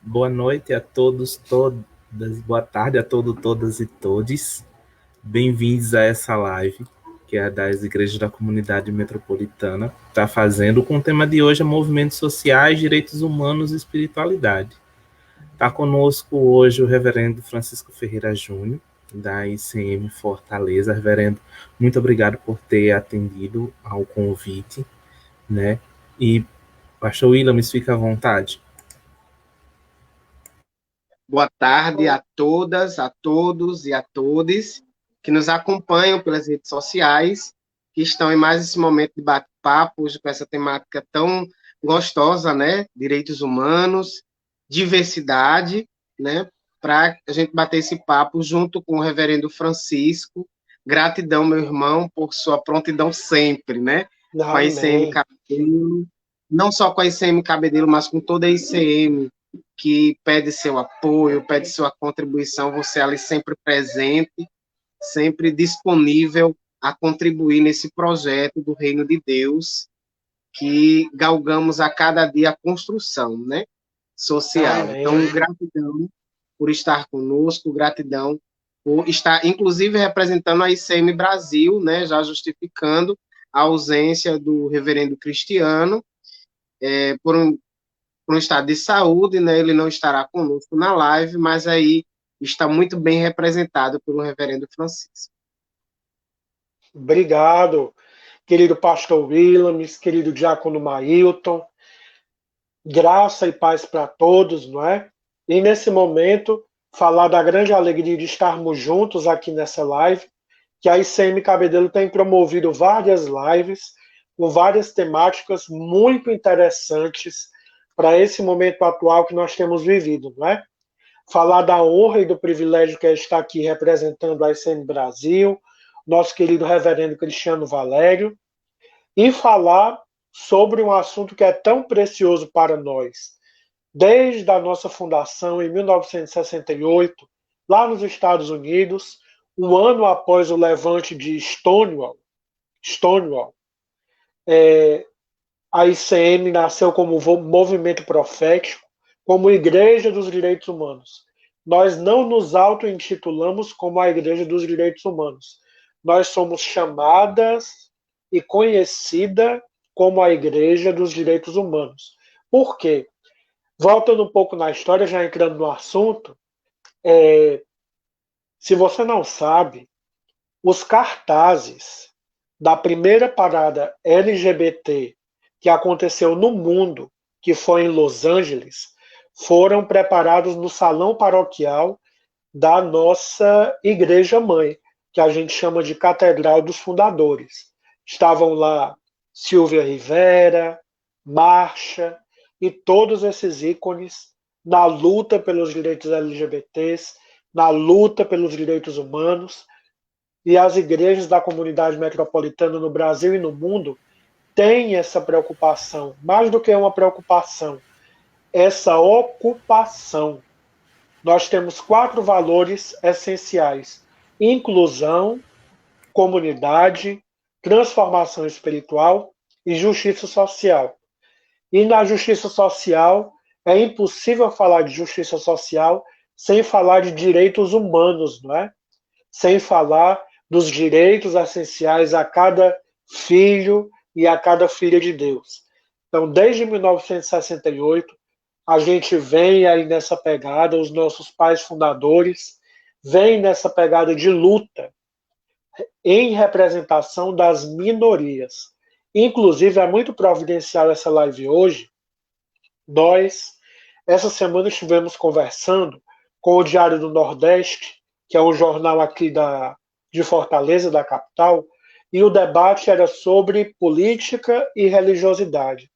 Boa noite a todos, todas. Boa tarde a todos, todas e todes. Bem-vindos a essa live, que é a das Igrejas da Comunidade Metropolitana. Está fazendo com o tema de hoje é movimentos sociais, direitos humanos e espiritualidade. Está conosco hoje o reverendo Francisco Ferreira Júnior, da ICM Fortaleza. Reverendo, muito obrigado por ter atendido ao convite, né? E pastor Williams, fica à vontade. Boa tarde a todas, a todos e a todes que nos acompanham pelas redes sociais, que estão em mais esse momento de bate-papo com essa temática tão gostosa, né? Direitos humanos, diversidade, né? Para a gente bater esse papo junto com o reverendo Francisco. Gratidão, meu irmão, por sua prontidão sempre, né? Com a ICM Amém. Cabedelo, não só com a ICM Cabedelo, mas com toda a ICM que pede seu apoio, pede sua contribuição, você ali sempre presente, sempre disponível a contribuir nesse projeto do Reino de Deus, que galgamos a cada dia a construção, né, social. Então, Amém. gratidão por estar conosco, gratidão por estar, inclusive, representando a ICM Brasil, né, já justificando a ausência do reverendo Cristiano, por um estado de saúde, né, ele não estará conosco na live, mas aí está muito bem representado pelo reverendo Francisco. Obrigado, querido pastor Williams, querido diácono Mailton. Graça e paz para todos, não é? E nesse momento, falar da grande alegria de estarmos juntos aqui nessa live, que a ICM Cabedelo tem promovido várias lives com várias temáticas muito interessantes para esse momento atual que nós temos vivido, não é? Falar da honra e do privilégio que é estar aqui representando a ICM Brasil, nosso querido reverendo Cristiano Valério, e falar sobre um assunto que é tão precioso para nós. Desde a nossa fundação, em 1968, lá nos Estados Unidos, um ano após o levante de Stonewall, a ICM nasceu como movimento profético, como Igreja dos Direitos Humanos. Nós não nos auto-intitulamos como a Igreja dos Direitos Humanos. Nós somos chamadas e conhecida como a Igreja dos Direitos Humanos. Por quê? Voltando um pouco na história, já entrando no assunto, se você não sabe, os cartazes da primeira parada LGBT que aconteceu no mundo, que foi em Los Angeles, foram preparados no salão paroquial da nossa igreja mãe, que a gente chama de Catedral dos Fundadores. Estavam lá Silvia Rivera, Marcha e todos esses ícones na luta pelos direitos LGBTs, na luta pelos direitos humanos, e as igrejas da comunidade metropolitana no Brasil e no mundo têm essa preocupação, mais do que uma preocupação, essa ocupação. Nós temos 4 valores essenciais: inclusão, comunidade, transformação espiritual e justiça social. E na justiça social, é impossível falar de justiça social sem falar de direitos humanos, não é? Sem falar dos direitos essenciais a cada filho e a cada filha de Deus. Então, desde 1968, a gente vem aí nessa pegada, os nossos pais fundadores vêm nessa pegada de luta em representação das minorias. Inclusive, é muito providencial essa live hoje. Nós, essa semana, estivemos conversando com o Diário do Nordeste, que é um jornal aqui de Fortaleza, da capital, e o debate era sobre política e religiosidade.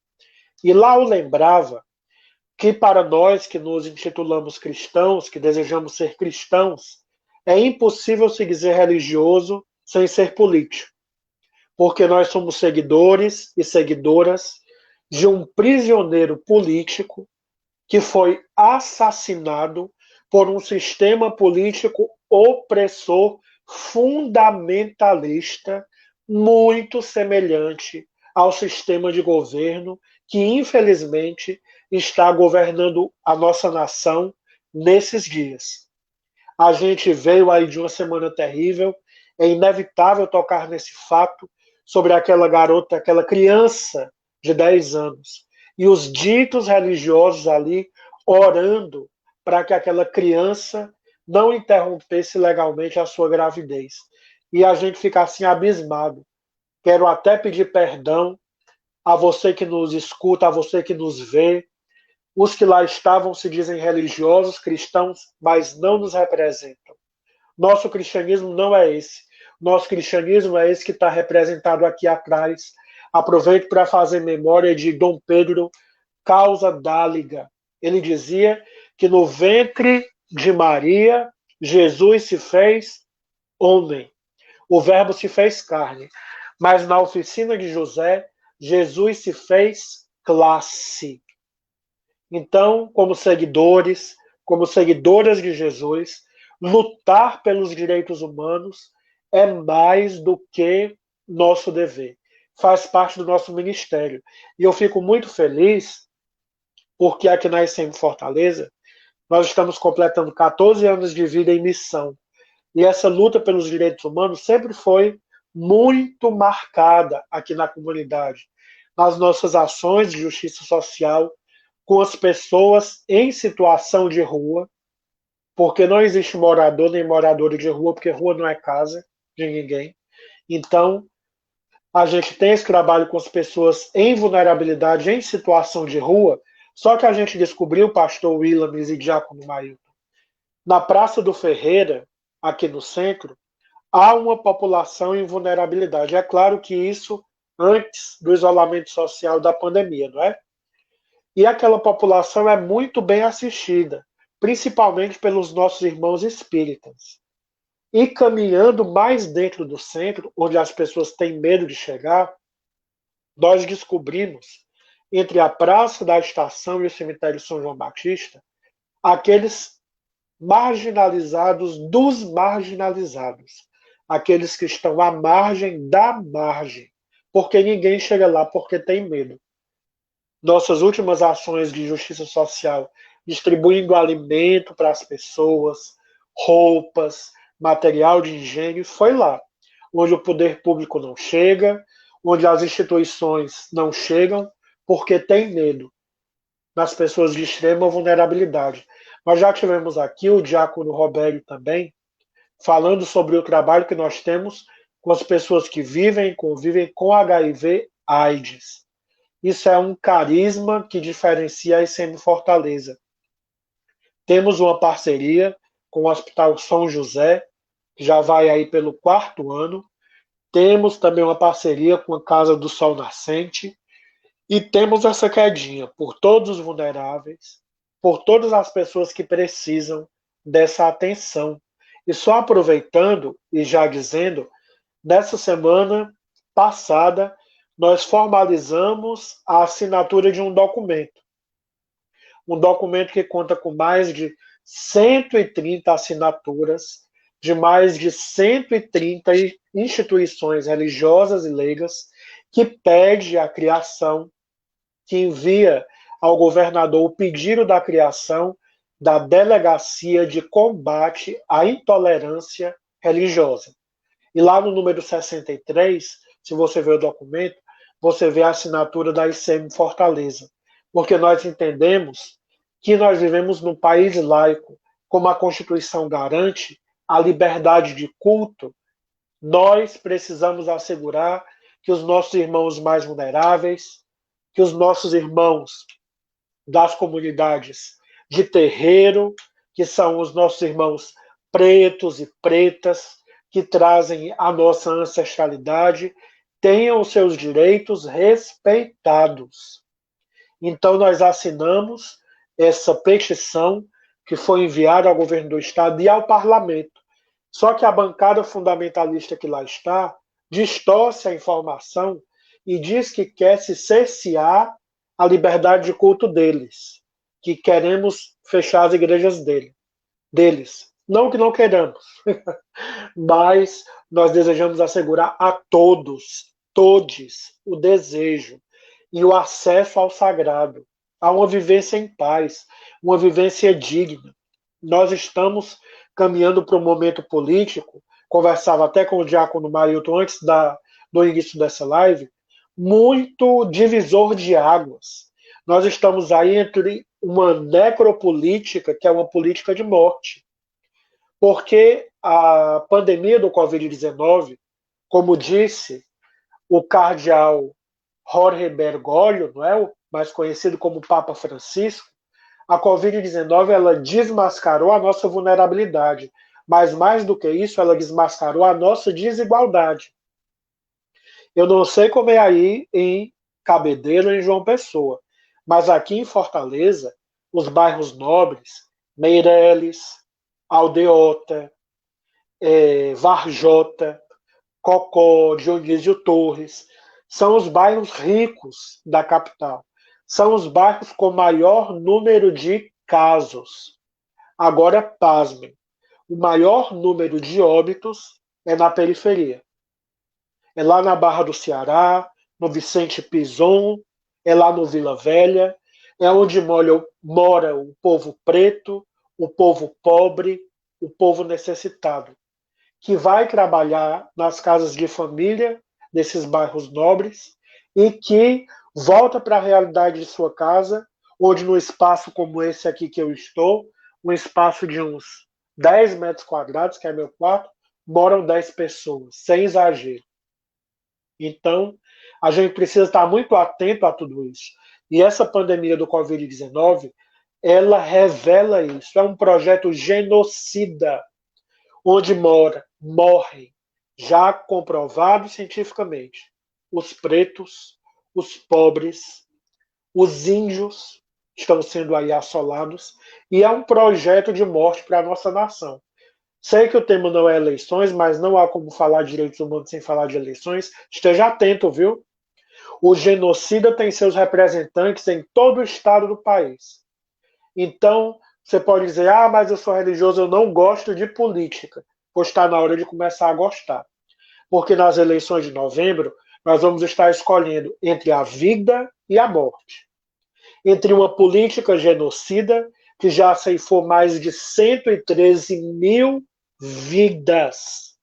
E lá eu lembrava que para nós que nos intitulamos cristãos, que desejamos ser cristãos, é impossível se dizer religioso sem ser político, porque nós somos seguidores e seguidoras de um prisioneiro político que foi assassinado por um sistema político opressor fundamentalista muito semelhante ao sistema de governo que, infelizmente, está governando a nossa nação nesses dias. A gente veio aí de uma semana terrível, é inevitável tocar nesse fato sobre aquela garota, aquela criança de 10 anos, e os ditos religiosos ali orando para que aquela criança não interrompesse legalmente a sua gravidez. E a gente fica assim abismado. Quero até pedir perdão a você que nos escuta, a você que nos vê. Os que lá estavam se dizem religiosos, cristãos, mas não nos representam. Nosso cristianismo não é esse. Nosso cristianismo é esse que está representado aqui atrás. Aproveito para fazer memória de Dom Pedro Causa Dáliga. Ele dizia que no ventre de Maria, Jesus se fez homem. O verbo se fez carne. Mas na oficina de José, Jesus se fez classe. Então, como seguidores, como seguidoras de Jesus, lutar pelos direitos humanos é mais do que nosso dever. Faz parte do nosso ministério. E eu fico muito feliz porque aqui na ICM Fortaleza nós estamos completando 14 anos de vida em missão. E essa luta pelos direitos humanos sempre foi muito marcada aqui na comunidade, nas nossas ações de justiça social, com as pessoas em situação de rua, porque não existe morador nem moradora de rua, porque rua não é casa de ninguém. Então, a gente tem esse trabalho com as pessoas em vulnerabilidade, em situação de rua, só que a gente descobriu, pastor Willames e diácono Mailton, na Praça do Ferreira, aqui no centro, há uma população em vulnerabilidade. É claro que isso antes do isolamento social da pandemia, não é? E aquela população é muito bem assistida, principalmente pelos nossos irmãos espíritas. E caminhando mais dentro do centro, onde as pessoas têm medo de chegar, nós descobrimos, entre a Praça da Estação e o Cemitério São João Batista, aqueles marginalizados dos marginalizados, aqueles que estão à margem da margem, porque ninguém chega lá porque tem medo. Nossas últimas ações de justiça social, distribuindo alimento para as pessoas, roupas, material de higiene, foi lá, onde o poder público não chega, onde as instituições não chegam, porque tem medo das pessoas de extrema vulnerabilidade. Nós já tivemos aqui o diácono Robério também, falando sobre o trabalho que nós temos com as pessoas que vivem e convivem com HIV/AIDS. Isso é um carisma que diferencia a ICM Fortaleza. Temos uma parceria com o Hospital São José, que já vai aí pelo 4º ano. Temos também uma parceria com a Casa do Sol Nascente. E temos essa quedinha por todos os vulneráveis, por todas as pessoas que precisam dessa atenção. E só aproveitando e já dizendo, nessa semana passada, nós formalizamos a assinatura de um documento que conta com mais de 130 assinaturas, de mais de 130 instituições religiosas e leigas, que pede a criação, que envia ao governador o pedido da criação da Delegacia de Combate à Intolerância Religiosa. E lá no número 63, se você ver o documento, você vê a assinatura da ICM Fortaleza. Porque nós entendemos que nós vivemos num país laico, como a Constituição garante a liberdade de culto, nós precisamos assegurar que os nossos irmãos mais vulneráveis, que os nossos irmãos das comunidades de terreiro, que são os nossos irmãos pretos e pretas, que trazem a nossa ancestralidade, tenham os seus direitos respeitados. Então, nós assinamos essa petição que foi enviada ao governo do Estado e ao parlamento. Só que a bancada fundamentalista que lá está distorce a informação e diz que quer se cercear a liberdade de culto deles, que queremos fechar as igrejas deles. Não que não queiramos, mas nós desejamos assegurar a todos, o desejo e o acesso ao sagrado, a uma vivência em paz, uma vivência digna. Nós estamos caminhando para um momento político, conversava até com o diácono Marilton antes do início dessa live, muito divisor de águas. Nós estamos aí entre uma necropolítica, que é uma política de morte, porque a pandemia do Covid-19, como disse o cardeal Jorge Bergoglio, não é? Mais conhecido como Papa Francisco, a Covid-19 ela desmascarou a nossa vulnerabilidade, mas mais do que isso, ela desmascarou a nossa desigualdade. Eu não sei como é aí em Cabedelo, em João Pessoa, mas aqui em Fortaleza, os bairros nobres, Meireles, Aldeota, Varjota, Cocó, Dionísio Torres, são os bairros ricos da capital. São os bairros com maior número de casos. Agora, pasmem, o maior número de óbitos é na periferia. É lá na Barra do Ceará, no Vicente Pison, é lá no Vila Velha, é onde mora o povo preto, o povo pobre, o povo necessitado, que vai trabalhar nas casas de família desses bairros nobres e que volta para a realidade de sua casa, onde no espaço como esse aqui que eu estou, um espaço de uns 10 metros quadrados, que é meu quarto, moram 10 pessoas, sem exagero. Então, a gente precisa estar muito atento a tudo isso. E essa pandemia do Covid-19, ela revela isso. É um projeto genocida, onde morrem, já comprovado cientificamente, os pretos, os pobres, os índios estão sendo aí assolados, e é um projeto de morte para a nossa nação. Sei que o tema não é eleições, mas não há como falar de direitos humanos sem falar de eleições. Esteja atento, viu? O genocida tem seus representantes em todo o estado do país. Então, você pode dizer, mas eu sou religioso, eu não gosto de política. Pois está na hora de começar a gostar. Porque nas eleições de novembro, nós vamos estar escolhendo entre a vida e a morte. Entre uma política genocida, que já ceifou mais de 113 mil vidas,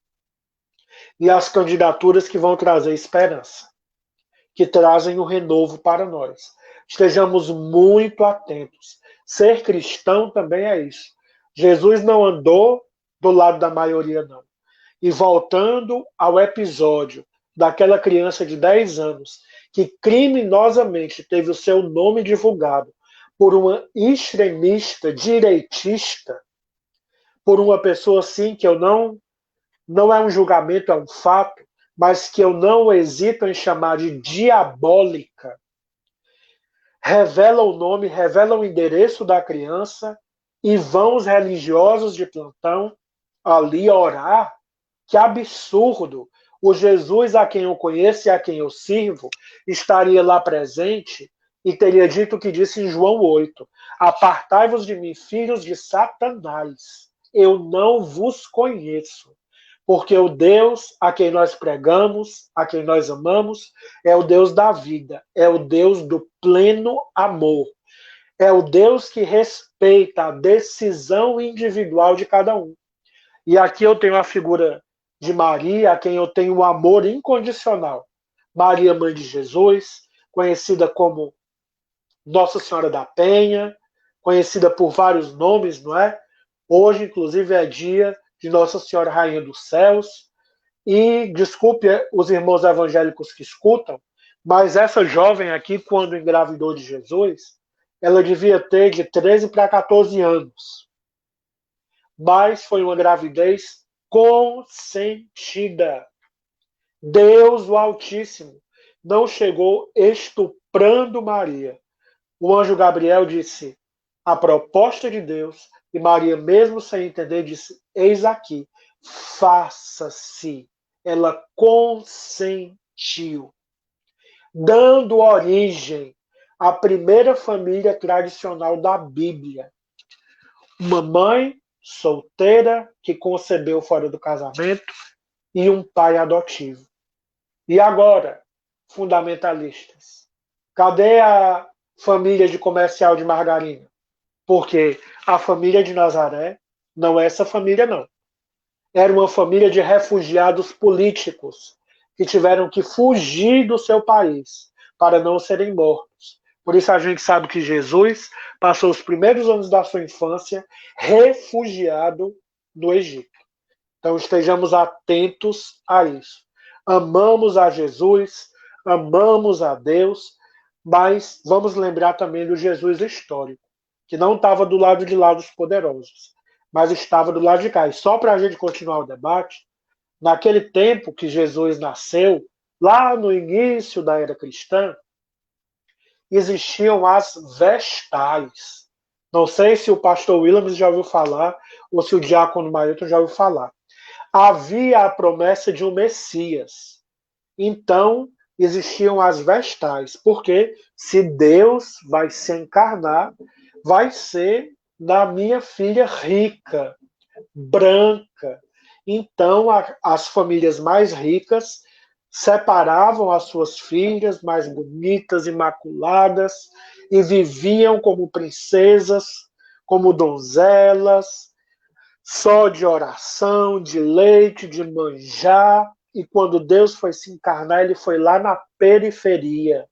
e as candidaturas que vão trazer esperança, que trazem o renovo para nós. Estejamos muito atentos. Ser cristão também é isso. Jesus não andou do lado da maioria, não. E voltando ao episódio daquela criança de 10 anos que criminosamente teve o seu nome divulgado por uma extremista direitista, por uma pessoa assim que eu não é um julgamento, é um fato, mas que eu não hesito em chamar de diabólica, revela o nome, revela o endereço da criança e vão os religiosos de plantão ali orar. Que absurdo! O Jesus a quem eu conheço e a quem eu sirvo estaria lá presente e teria dito o que disse em João 8: apartai-vos de mim, filhos de Satanás, eu não vos conheço. Porque o Deus a quem nós pregamos, a quem nós amamos, é o Deus da vida, é o Deus do pleno amor, é o Deus que respeita a decisão individual de cada um. E aqui eu tenho a figura de Maria, a quem eu tenho um amor incondicional. Maria, mãe de Jesus, conhecida como Nossa Senhora da Penha, conhecida por vários nomes, não é? Hoje, inclusive, é dia de Nossa Senhora Rainha dos Céus. E desculpe os irmãos evangélicos que escutam, mas essa jovem aqui, quando engravidou de Jesus, ela devia ter de 13 para 14 anos. Mas foi uma gravidez consentida. Deus, o Altíssimo, não chegou estuprando Maria. O anjo Gabriel disse a proposta de Deus, e Maria, mesmo sem entender, disse: eis aqui, faça-se. Ela consentiu, dando origem à primeira família tradicional da Bíblia. Uma mãe solteira que concebeu fora do casamento e um pai adotivo. E agora, fundamentalistas, cadê família de comercial de margarina? Porque a família de Nazaré não é essa família, não. Era uma família de refugiados políticos que tiveram que fugir do seu país para não serem mortos. Por isso a gente sabe que Jesus passou os primeiros anos da sua infância refugiado no Egito. Então estejamos atentos a isso. Amamos a Jesus, amamos a Deus, mas vamos lembrar também do Jesus histórico, que não estava do lado de lá dos poderosos, mas estava do lado de cá. E só para a gente continuar o debate, naquele tempo que Jesus nasceu, lá no início da era cristã, existiam as vestais. Não sei se o pastor Williams já ouviu falar, ou se o diácono Mailton já ouviu falar. Havia a promessa de um Messias. Então, existiam as vestais, porque se Deus vai se encarnar, vai ser na minha filha rica, branca. Então, as famílias mais ricas separavam as suas filhas mais bonitas, imaculadas, e viviam como princesas, como donzelas, só de oração, de leite, de manjar. E quando Deus foi se encarnar, ele foi lá na periferia.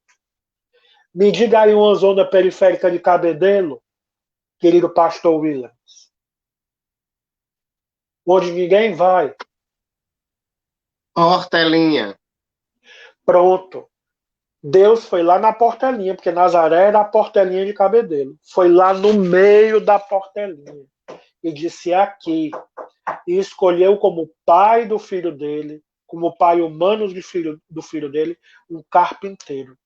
Me diga aí uma zona periférica de Cabedelo, querido pastor Williams, onde ninguém vai. Hortelinha. Pronto. Deus foi lá na portelinha, porque Nazaré era a portelinha de Cabedelo. Foi lá no meio da portelinha. E disse aqui. E escolheu como pai do filho dele, como pai humano do filho dele, um carpinteiro.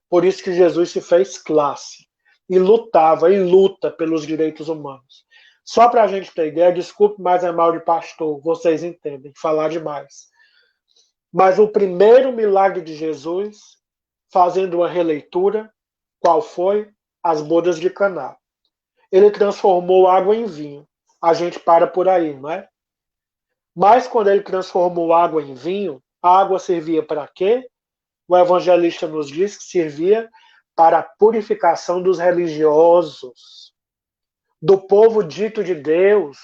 Por isso que Jesus se fez classe. E lutava, e luta pelos direitos humanos. Só para a gente ter ideia, desculpe, mas é mal de pastor, vocês entendem, falar demais. Mas o primeiro milagre de Jesus, fazendo uma releitura, qual foi? As bodas de Caná. Ele transformou água em vinho. A gente para por aí, não é? Mas quando ele transformou água em vinho, a água servia para quê? O evangelista nos diz que servia para a purificação dos religiosos, do povo dito de Deus,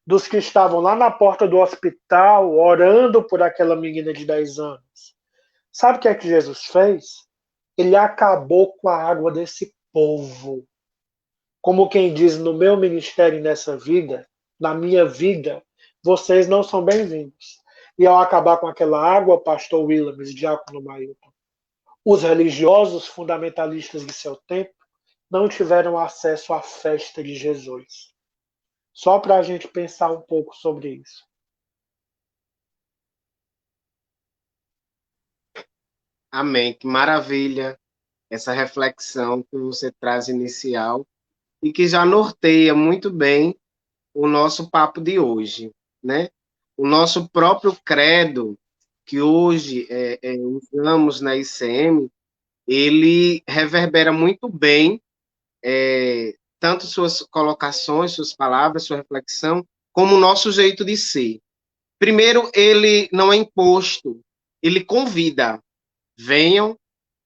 dos que estavam lá na porta do hospital orando por aquela menina de 10 anos. Sabe o que é que Jesus fez? Ele acabou com a água desse povo. Como quem diz, no meu ministério e nessa vida, na minha vida, vocês não são bem-vindos. E ao acabar com aquela água, pastor Williams, diácono Mailton, os religiosos fundamentalistas de seu tempo não tiveram acesso à festa de Jesus. Só para a gente pensar um pouco sobre isso. Amém. Que maravilha essa reflexão que você traz inicial e que já norteia muito bem o nosso papo de hoje, né? O nosso próprio credo, que hoje usamos na ICM, ele reverbera muito bem tanto suas colocações, suas palavras, sua reflexão, como o nosso jeito de ser. Primeiro, ele não é imposto, ele convida. Venham,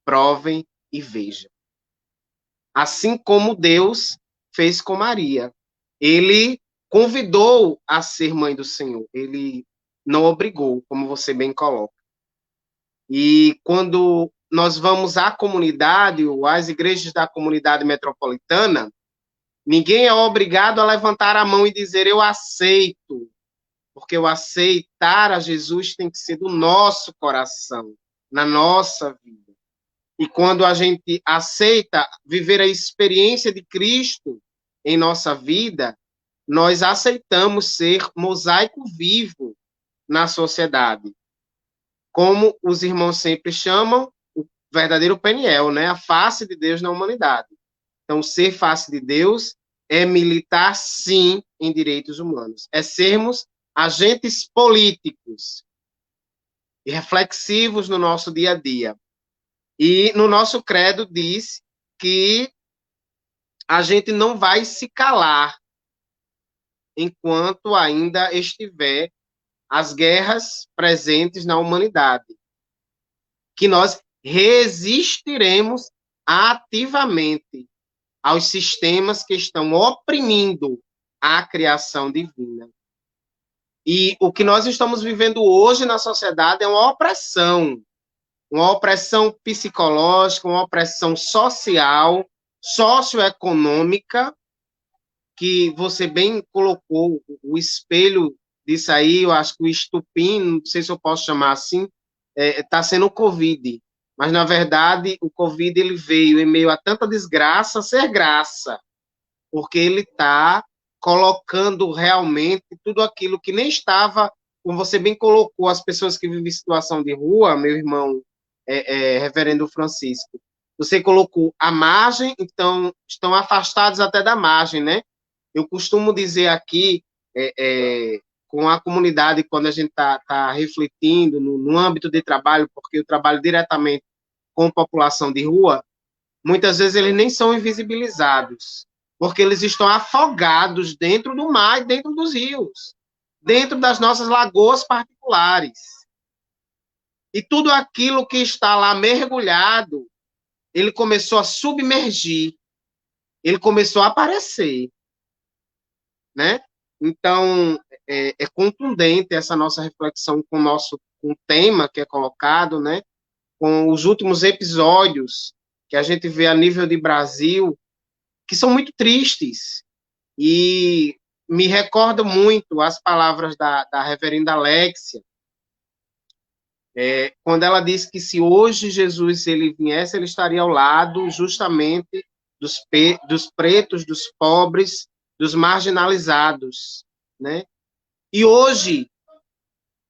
provem e vejam. Assim como Deus fez com Maria. Ele convidou a ser mãe do Senhor. Ele não obrigou, como você bem coloca. E quando nós vamos à comunidade, ou às igrejas da comunidade metropolitana, ninguém é obrigado a levantar a mão e dizer, eu aceito. Porque o aceitar a Jesus tem que ser do nosso coração, na nossa vida. E quando a gente aceita viver a experiência de Cristo em nossa vida, nós aceitamos ser mosaico vivo na sociedade. Como os irmãos sempre chamam, o verdadeiro Peniel, né? A face de Deus na humanidade. Então, ser face de Deus é militar, sim, em direitos humanos. É sermos agentes políticos e reflexivos no nosso dia a dia. E no nosso credo diz que a gente não vai se calar enquanto ainda estiver as guerras presentes na humanidade. Que nós resistiremos ativamente aos sistemas que estão oprimindo a criação divina. E o que nós estamos vivendo hoje na sociedade é uma opressão psicológica, uma opressão social, socioeconômica, que você bem colocou o espelho disso aí, eu acho que o estupim, não sei se eu posso chamar assim, está sendo o Covid. Mas, na verdade, o Covid ele veio em meio a tanta desgraça ser graça, porque ele está colocando realmente tudo aquilo que nem estava, como você bem colocou, as pessoas que vivem em situação de rua, meu irmão, reverendo Francisco, você colocou a margem, então estão afastados até da margem, né? Eu costumo dizer aqui, com a comunidade, quando a gente está refletindo no âmbito de trabalho, porque eu trabalho diretamente com população de rua, muitas vezes eles nem são invisibilizados, porque eles estão afogados dentro do mar e dentro dos rios, dentro das nossas lagoas particulares. E tudo aquilo que está lá mergulhado, ele começou a submergir, ele começou a aparecer, né? Então, é contundente essa nossa reflexão com com o tema que é colocado, né? Com os últimos episódios que a gente vê a nível de Brasil, que são muito tristes. E me recorda muito as palavras da reverenda Alexia, quando ela disse que se hoje Jesus ele viesse, ele estaria ao lado justamente dos pretos, dos pobres, dos marginalizados, né? E hoje,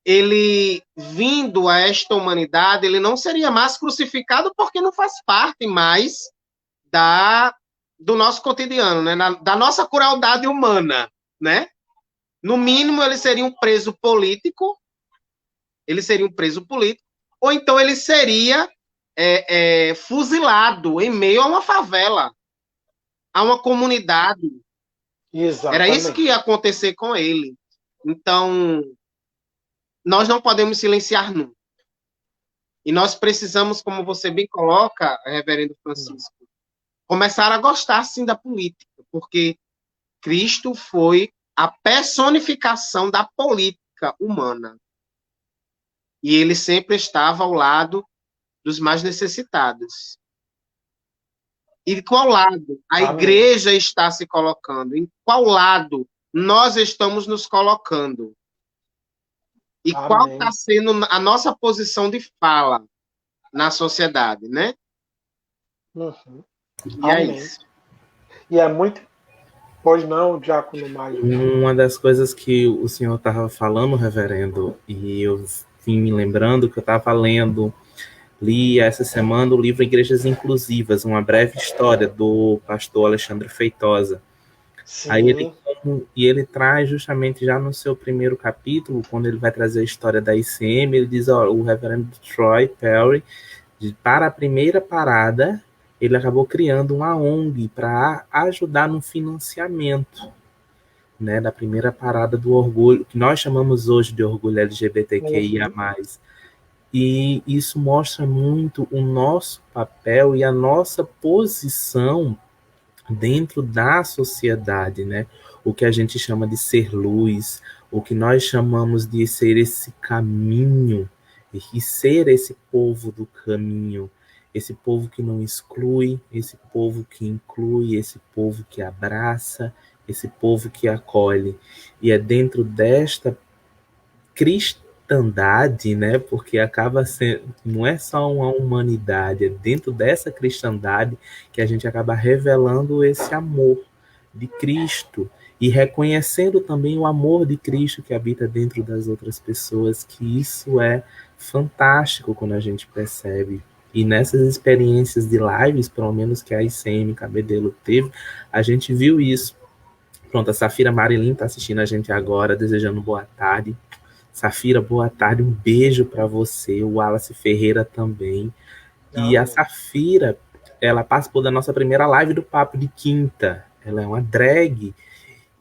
ele vindo a esta humanidade, ele não seria mais crucificado porque não faz parte mais do nosso cotidiano, né? Da nossa crueldade humana, né? No mínimo, ele seria um preso político, ou então ele seria fuzilado em meio a uma favela, a uma comunidade. Exatamente. Era isso que ia acontecer com ele. Então, nós não podemos silenciar nunca. E nós precisamos, como você bem coloca, reverendo Francisco, começar a gostar, sim, da política, porque Cristo foi a personificação da política humana. E ele sempre estava ao lado dos mais necessitados. E qual lado a igreja está se colocando? Em qual lado nós estamos nos colocando? E qual está sendo a nossa posição de fala na sociedade, né? Uhum. E é isso. E é muito... Pois não, Diácono Mário. Uma das coisas que o senhor estava falando, reverendo, e eu vim me lembrando que eu estava li essa semana o livro Igrejas Inclusivas, uma breve história do pastor Alexandre Feitosa. Sim. Aí ele traz justamente já no seu primeiro capítulo, quando ele vai trazer a história da ICM, ele diz, o reverendo Troy Perry, para a primeira parada, ele acabou criando uma ONG para ajudar no financiamento, né, da primeira parada do orgulho, que nós chamamos hoje de orgulho LGBTQIA+. E isso mostra muito o nosso papel e a nossa posição dentro da sociedade, né? O que a gente chama de ser luz, o que nós chamamos de ser esse caminho, e ser esse povo do caminho, esse povo que não exclui, esse povo que inclui, esse povo que abraça, esse povo que acolhe. E é dentro desta cristandade, né? Porque acaba sendo, não é só uma humanidade, é dentro dessa cristandade que a gente acaba revelando esse amor de Cristo e reconhecendo também o amor de Cristo que habita dentro das outras pessoas, que isso é fantástico quando a gente percebe. E nessas experiências de lives, pelo menos que a ICM Cabedelo teve, a gente viu isso. Pronto, a Safira Marilyn está assistindo a gente agora, desejando boa tarde. Safira, boa tarde, um beijo para você, o Wallace Ferreira também. E a Safira, ela participou da nossa primeira live do Papo de Quinta. Ela é uma drag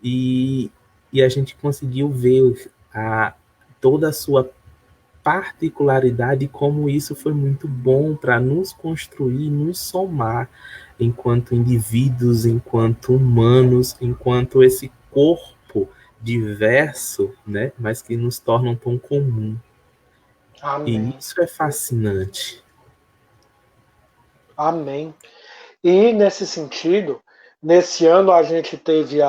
e a gente conseguiu ver toda a sua particularidade, como isso foi muito bom para nos construir, nos somar enquanto indivíduos, enquanto humanos, enquanto esse corpo diverso, né, mas que nos tornam tão comum. E Amém. isso é fascinante. Amém. E nesse sentido, nesse ano a gente teve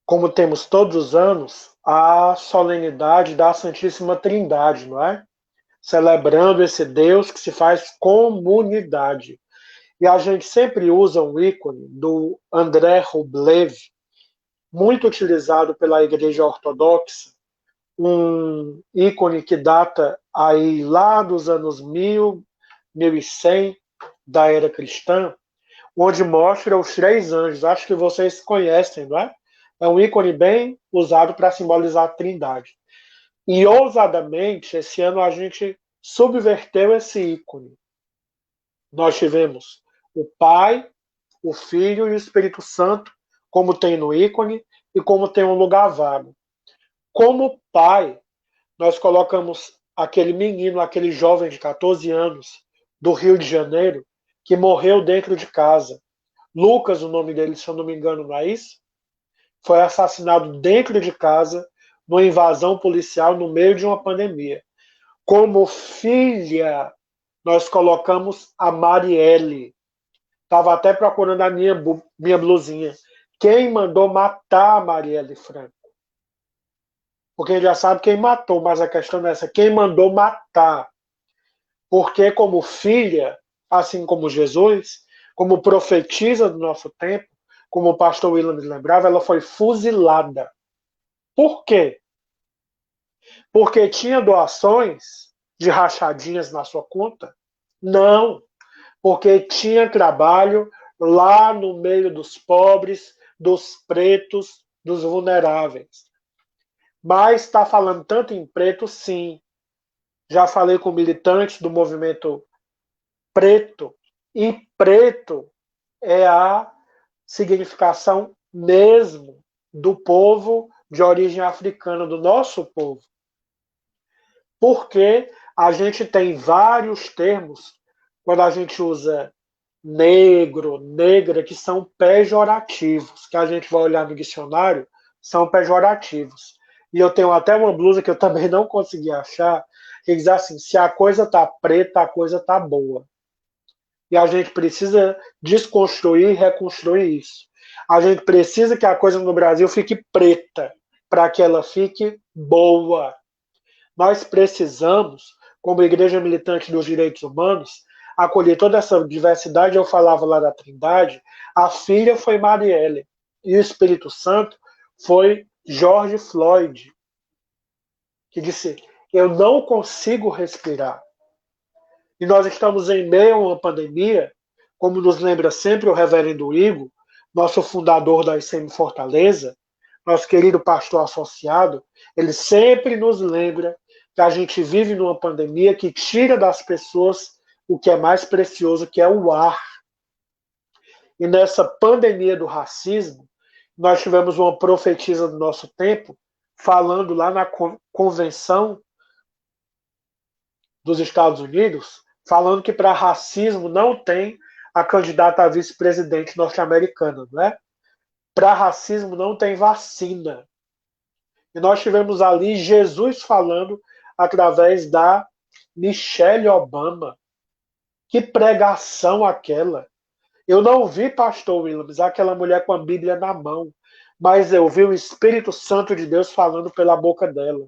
como temos todos os anos, a solenidade da Santíssima Trindade, não é? Celebrando esse Deus que se faz comunidade. E a gente sempre usa um ícone do André Rublev, muito utilizado pela Igreja Ortodoxa, um ícone que data aí lá dos anos 1000, 1100 da era cristã, onde mostra os três anjos. Acho que vocês conhecem, não é? É um ícone bem usado para simbolizar a Trindade. E ousadamente, esse ano a gente subverteu esse ícone. Nós tivemos o Pai, o Filho e o Espírito Santo, como tem no ícone e como tem um lugar vago. Como Pai, nós colocamos aquele menino, aquele jovem de 14 anos, do Rio de Janeiro, que morreu dentro de casa. Lucas, o nome dele, se eu não me engano, não é isso? Foi assassinado dentro de casa, numa invasão policial no meio de uma pandemia. Como filha, nós colocamos a Marielle. Estava até procurando a minha blusinha. Quem mandou matar a Marielle Franco? Porque a gente já sabe quem matou, mas a questão é essa: quem mandou matar? Porque, como filha, assim como Jesus, como profetisa do nosso tempo, como o pastor William me lembrava, ela foi fuzilada. Por quê? Porque tinha doações de rachadinhas na sua conta? Não, porque tinha trabalho lá no meio dos pobres, dos pretos, dos vulneráveis. Mas está falando tanto em preto, sim. Já falei com militantes do movimento preto, e preto é a significação mesmo do povo de origem africana, do nosso povo. Porque a gente tem vários termos, quando a gente usa negro, negra, que são pejorativos, que a gente vai olhar no dicionário, são pejorativos. E eu tenho até uma blusa que eu também não consegui achar, que diz assim: se a coisa tá preta, a coisa tá boa. E a gente precisa desconstruir e reconstruir isso. A gente precisa que a coisa no Brasil fique preta, para que ela fique boa. Nós precisamos, como Igreja Militante dos Direitos Humanos, acolher toda essa diversidade. Eu falava lá da Trindade, a filha foi Marielle, e o Espírito Santo foi George Floyd, que disse: eu não consigo respirar. E nós estamos em meio a uma pandemia, como nos lembra sempre o reverendo Igor, nosso fundador da ICM Fortaleza, nosso querido pastor associado. Ele sempre nos lembra que a gente vive numa pandemia que tira das pessoas o que é mais precioso, que é o ar. E nessa pandemia do racismo, nós tivemos uma profetisa do nosso tempo falando lá na convenção dos Estados Unidos, falando que para racismo não tem a candidata a vice-presidente norte-americana, né? Para racismo não tem vacina. E nós tivemos ali Jesus falando através da Michelle Obama. Que pregação aquela! Eu não vi, pastor Williams, aquela mulher com a Bíblia na mão, mas eu vi o Espírito Santo de Deus falando pela boca dela.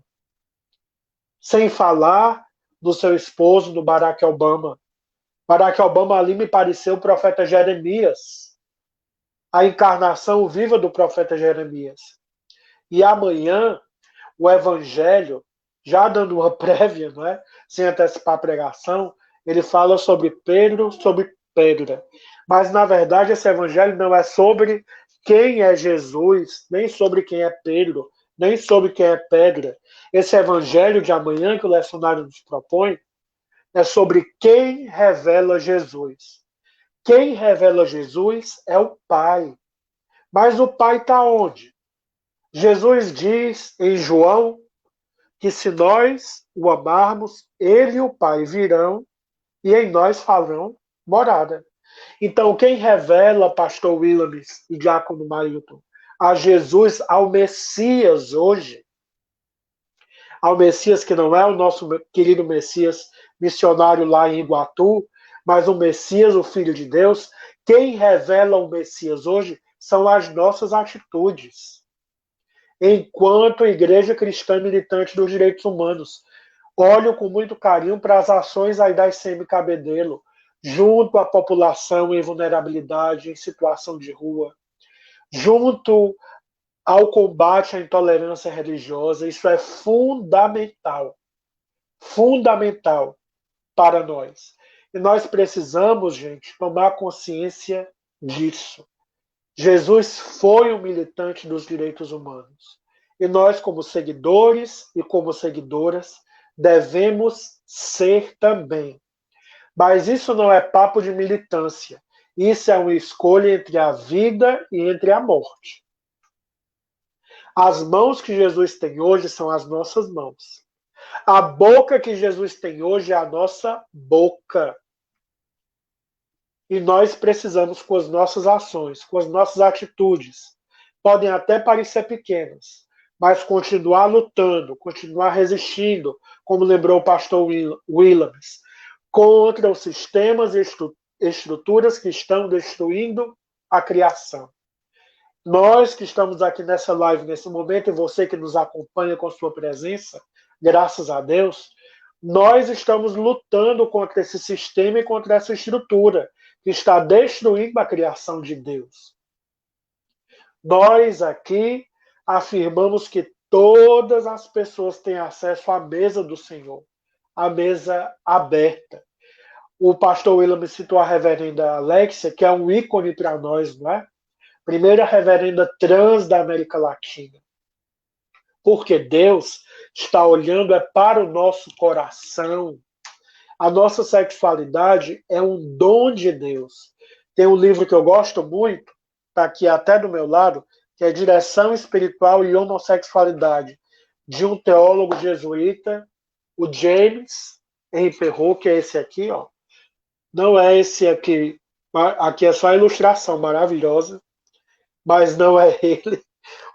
Sem falar do seu esposo, do Barack Obama. Barack Obama ali me pareceu o profeta Jeremias, a encarnação viva do profeta Jeremias. E amanhã, o Evangelho, já dando uma prévia, não é? Sem antecipar a pregação, ele fala sobre Pedro, sobre Pedra. Mas, na verdade, esse Evangelho não é sobre quem é Jesus, nem sobre quem é Pedro, nem sobre quem é Pedra. Esse Evangelho de amanhã que o lecionário nos propõe é sobre quem revela Jesus. Quem revela Jesus é o Pai. Mas o Pai está onde? Jesus diz em João que se nós o amarmos, ele e o Pai virão e em nós farão morada. Então, quem revela, pastor Williams e diácono Mailton, a Jesus, ao Messias hoje, ao Messias que não é o nosso querido Messias missionário lá em Iguatu, mas o Messias, o Filho de Deus, quem revela o Messias hoje são as nossas atitudes. Enquanto Igreja Cristã Militante dos Direitos Humanos, olho com muito carinho para as ações aí da ICM Cabedelo, junto à população em vulnerabilidade, em situação de rua, junto ao combate à intolerância religiosa. Isso é fundamental, fundamental para nós. E nós precisamos, gente, tomar consciência disso. Jesus foi um militante dos direitos humanos. E nós, como seguidores e como seguidoras, devemos ser também. Mas isso não é papo de militância. Isso é uma escolha entre a vida e entre a morte. As mãos que Jesus tem hoje são as nossas mãos. A boca que Jesus tem hoje é a nossa boca. E nós precisamos, com as nossas ações, com as nossas atitudes, podem até parecer pequenas, mas continuar lutando, continuar resistindo, como lembrou o pastor Williams, contra os sistemas e estruturas que estão destruindo a criação. Nós que estamos aqui nessa live, nesse momento, e você que nos acompanha com sua presença, graças a Deus, nós estamos lutando contra esse sistema e contra essa estrutura que está destruindo a criação de Deus. Nós aqui afirmamos que todas as pessoas têm acesso à mesa do Senhor, a mesa aberta. O pastor William me citou a reverenda Alexia, que é um ícone para nós, não é? Primeira reverenda trans da América Latina. Porque Deus está olhando para o nosso coração. A nossa sexualidade é um dom de Deus. Tem um livro que eu gosto muito, está aqui até do meu lado, que é Direção Espiritual e Homossexualidade, de um teólogo jesuíta, o James Henry Perrault, que é esse aqui, ó. Não é esse aqui. Aqui é só a ilustração maravilhosa, mas não é ele.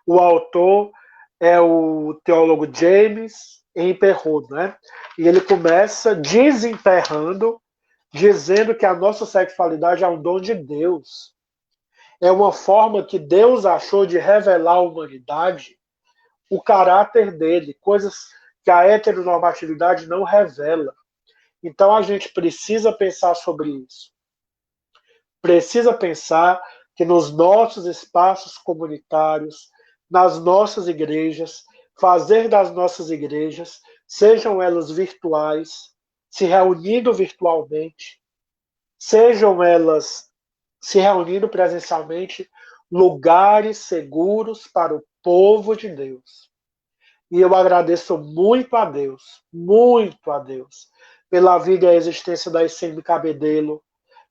O autor é o teólogo James Henry Perrault, né? E ele começa desenterrando, dizendo que a nossa sexualidade é um dom de Deus. É uma forma que Deus achou de revelar à humanidade o caráter dele, coisas que a heteronormatividade não revela. Então a gente precisa pensar sobre isso. Precisa pensar que nos nossos espaços comunitários, nas nossas igrejas, fazer das nossas igrejas, sejam elas virtuais, se reunindo virtualmente, sejam elas se reunindo presencialmente, lugares seguros para o povo de Deus. E eu agradeço muito a Deus, pela vida e a existência da ICM Cabedelo,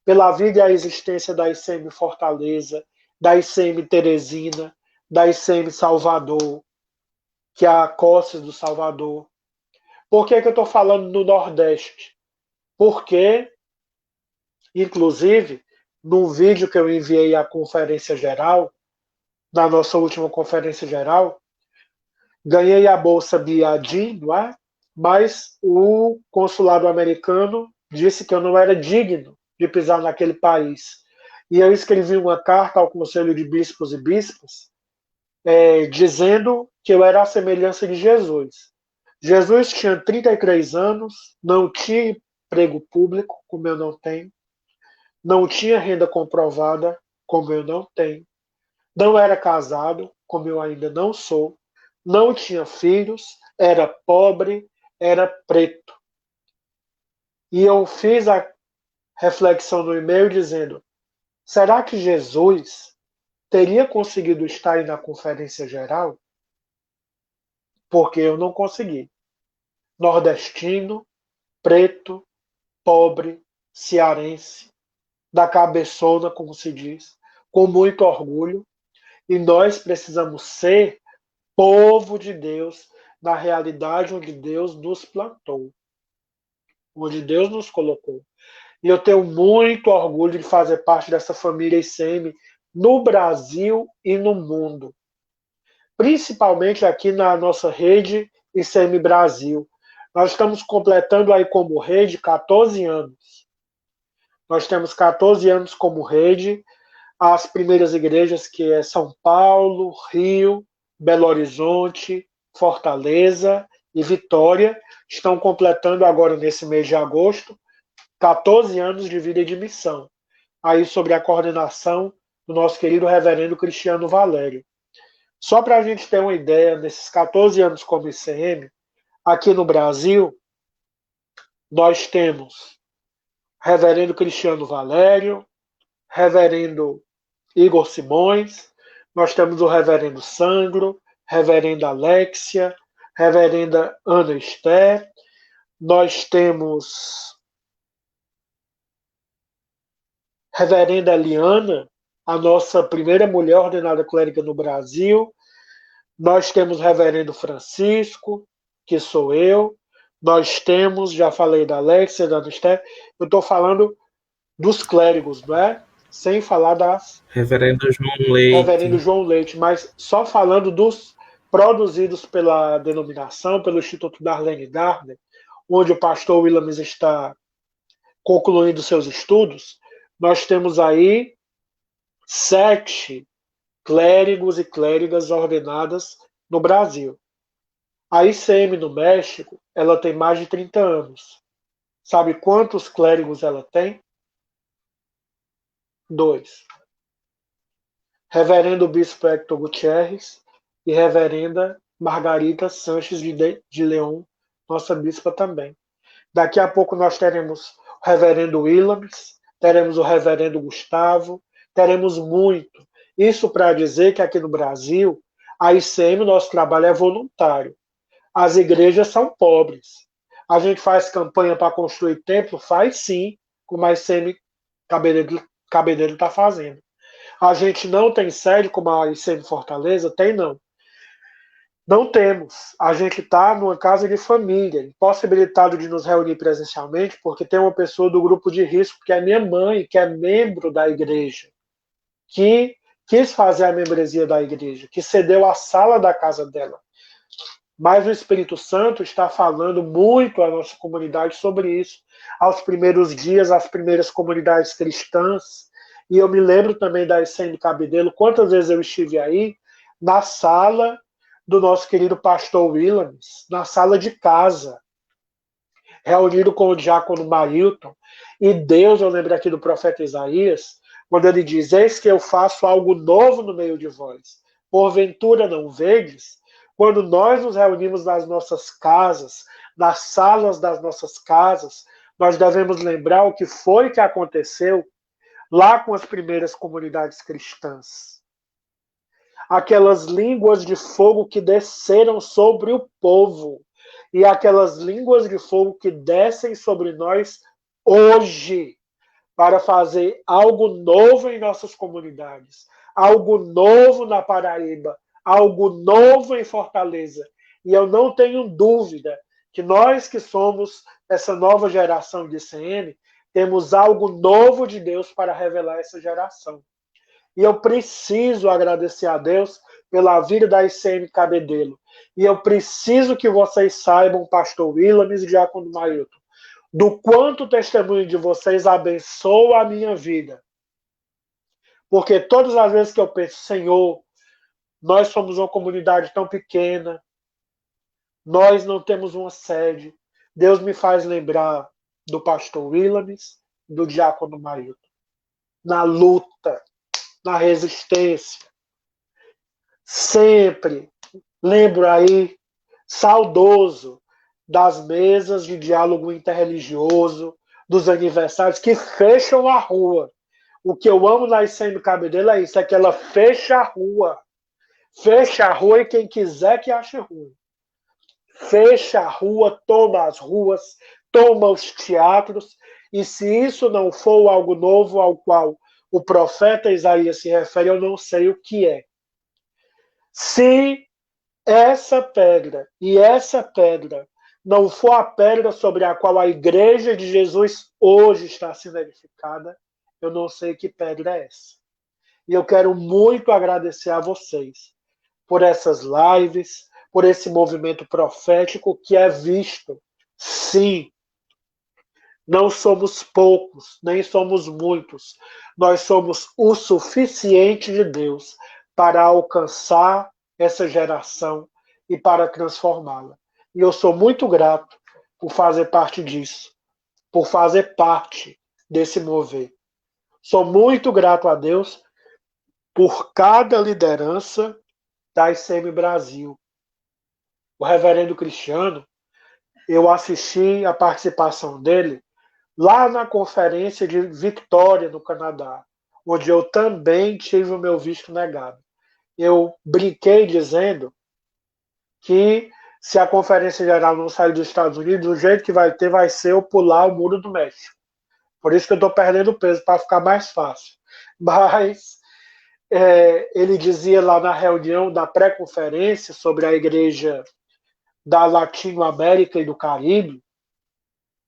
pela vida e a existência da ICM Fortaleza, da ICM Teresina, da ICM Salvador, que é a Costas do Salvador. Por que eu estou falando no Nordeste? Porque, inclusive, num vídeo que eu enviei à Conferência Geral, na nossa última Conferência Geral, ganhei a Bolsa BIADIN, não é? Mas o consulado americano disse que eu não era digno de pisar naquele país. E eu escrevi uma carta ao Conselho de Bispos e Bispas, dizendo que eu era a semelhança de Jesus. Jesus tinha 33 anos, não tinha emprego público, como eu não tenho, não tinha renda comprovada, como eu não tenho, não era casado, como eu ainda não sou, não tinha filhos, era pobre, era preto. E eu fiz a reflexão no e-mail dizendo: será que Jesus teria conseguido estar aí na Conferência Geral? Porque eu não consegui. Nordestino, preto, pobre, cearense, da cabeçona, como se diz, com muito orgulho. E nós precisamos ser povo de Deus, na realidade onde Deus nos plantou, onde Deus nos colocou. E eu tenho muito orgulho de fazer parte dessa família ICM no Brasil e no mundo. Principalmente aqui na nossa rede ICM Brasil. Nós estamos completando aí como rede 14 anos. Nós temos 14 anos como rede. As primeiras igrejas, que é São Paulo, Rio, Belo Horizonte, Fortaleza e Vitória, estão completando agora nesse mês de agosto 14 anos de vida e de missão. Aí sobre a coordenação do nosso querido reverendo Cristiano Valério. Só para a gente ter uma ideia, nesses 14 anos como ICM, aqui no Brasil, nós temos reverendo Cristiano Valério, reverendo Igor Simões, nós temos o reverendo Sandro, reverenda Alexia, reverenda Ana Esther, nós temos reverenda Eliana, a nossa primeira mulher ordenada clériga no Brasil, nós temos reverendo Francisco, que sou eu, nós temos, já falei da Alexia, da Ana Esther, eu estou falando dos clérigos, não é? Sem falar das... Reverendo João Leite. Reverendo João Leite, mas só falando dos produzidos pela denominação, pelo Instituto Darlene Gardner, onde o pastor Williams está concluindo seus estudos, nós temos aí 7 clérigos e clérigas ordenadas no Brasil. A ICM no México, ela tem mais de 30 anos. Sabe quantos clérigos ela tem? 2. Reverendo Bispo Hector Gutierrez e Reverenda Margarita Sanches de León, nossa bispa também. Daqui a pouco nós teremos o Reverendo Williams, teremos o Reverendo Gustavo, teremos muito. Isso para dizer que aqui no Brasil, a ICM, nosso trabalho é voluntário. As igrejas são pobres. A gente faz campanha para construir templo? Faz sim, como a ICM Cabedelo está fazendo. A gente não tem sede como a ICM Fortaleza? Tem não. Não temos. A gente está numa casa de família, impossibilitado de nos reunir presencialmente, porque tem uma pessoa do grupo de risco, que é minha mãe, que é membro da igreja, que quis fazer a membresia da igreja, que cedeu a sala da casa dela. Mas o Espírito Santo está falando muito à nossa comunidade sobre isso. Aos primeiros dias, as primeiras comunidades cristãs, e eu me lembro também da ICM Cabedelo, quantas vezes eu estive aí, na sala do nosso querido pastor Williams, na sala de casa, reunido com o diácono Marilton, e Deus, eu lembro aqui do profeta Isaías, quando ele diz, eis que eu faço algo novo no meio de vós, porventura não vedes? Quando nós nos reunimos nas nossas casas, nas salas das nossas casas, nós devemos lembrar o que foi que aconteceu lá com as primeiras comunidades cristãs. Aquelas línguas de fogo que desceram sobre o povo e aquelas línguas de fogo que descem sobre nós hoje para fazer algo novo em nossas comunidades, algo novo na Paraíba, algo novo em Fortaleza. E eu não tenho dúvida que nós que somos essa nova geração de ICM, temos algo novo de Deus para revelar essa geração. E eu preciso agradecer a Deus pela vida da ICM Cabedelo. E eu preciso que vocês saibam, pastor Williams e diácono Mailton, do quanto o testemunho de vocês abençoa a minha vida. Porque todas as vezes que eu penso, Senhor, nós somos uma comunidade tão pequena, nós não temos uma sede, Deus me faz lembrar do pastor Williams, do diácono Mailton, na luta, na resistência. Sempre lembro aí, saudoso, das mesas de diálogo interreligioso, dos aniversários que fecham a rua. O que eu amo na ICM Cabedelo é isso, é que ela fecha a rua. Fecha a rua e quem quiser que ache ruim. Fecha a rua, toma as ruas, toma os teatros, e se isso não for algo novo ao qual o profeta Isaías se refere, eu não sei o que é. Se essa pedra e essa pedra não for a pedra sobre a qual a igreja de Jesus hoje está sendo edificada, eu não sei que pedra é essa. E eu quero muito agradecer a vocês por essas lives, por esse movimento profético que é visto. Sim, não somos poucos, nem somos muitos. Nós somos o suficiente de Deus para alcançar essa geração e para transformá-la. E eu sou muito grato por fazer parte disso, por fazer parte desse mover. Sou muito grato a Deus por cada liderança da ICM Brasil. O reverendo Cristiano, eu assisti a participação dele lá na conferência de Victoria, no Canadá, onde eu também tive o meu visto negado. Eu brinquei dizendo que se a Conferência Geral não sair dos Estados Unidos, o jeito que vai ter vai ser eu pular o Muro do México. Por isso que eu estou perdendo peso, para ficar mais fácil. Mas ele dizia lá na reunião da pré-conferência sobre a igreja da Latinoamérica e do Caribe,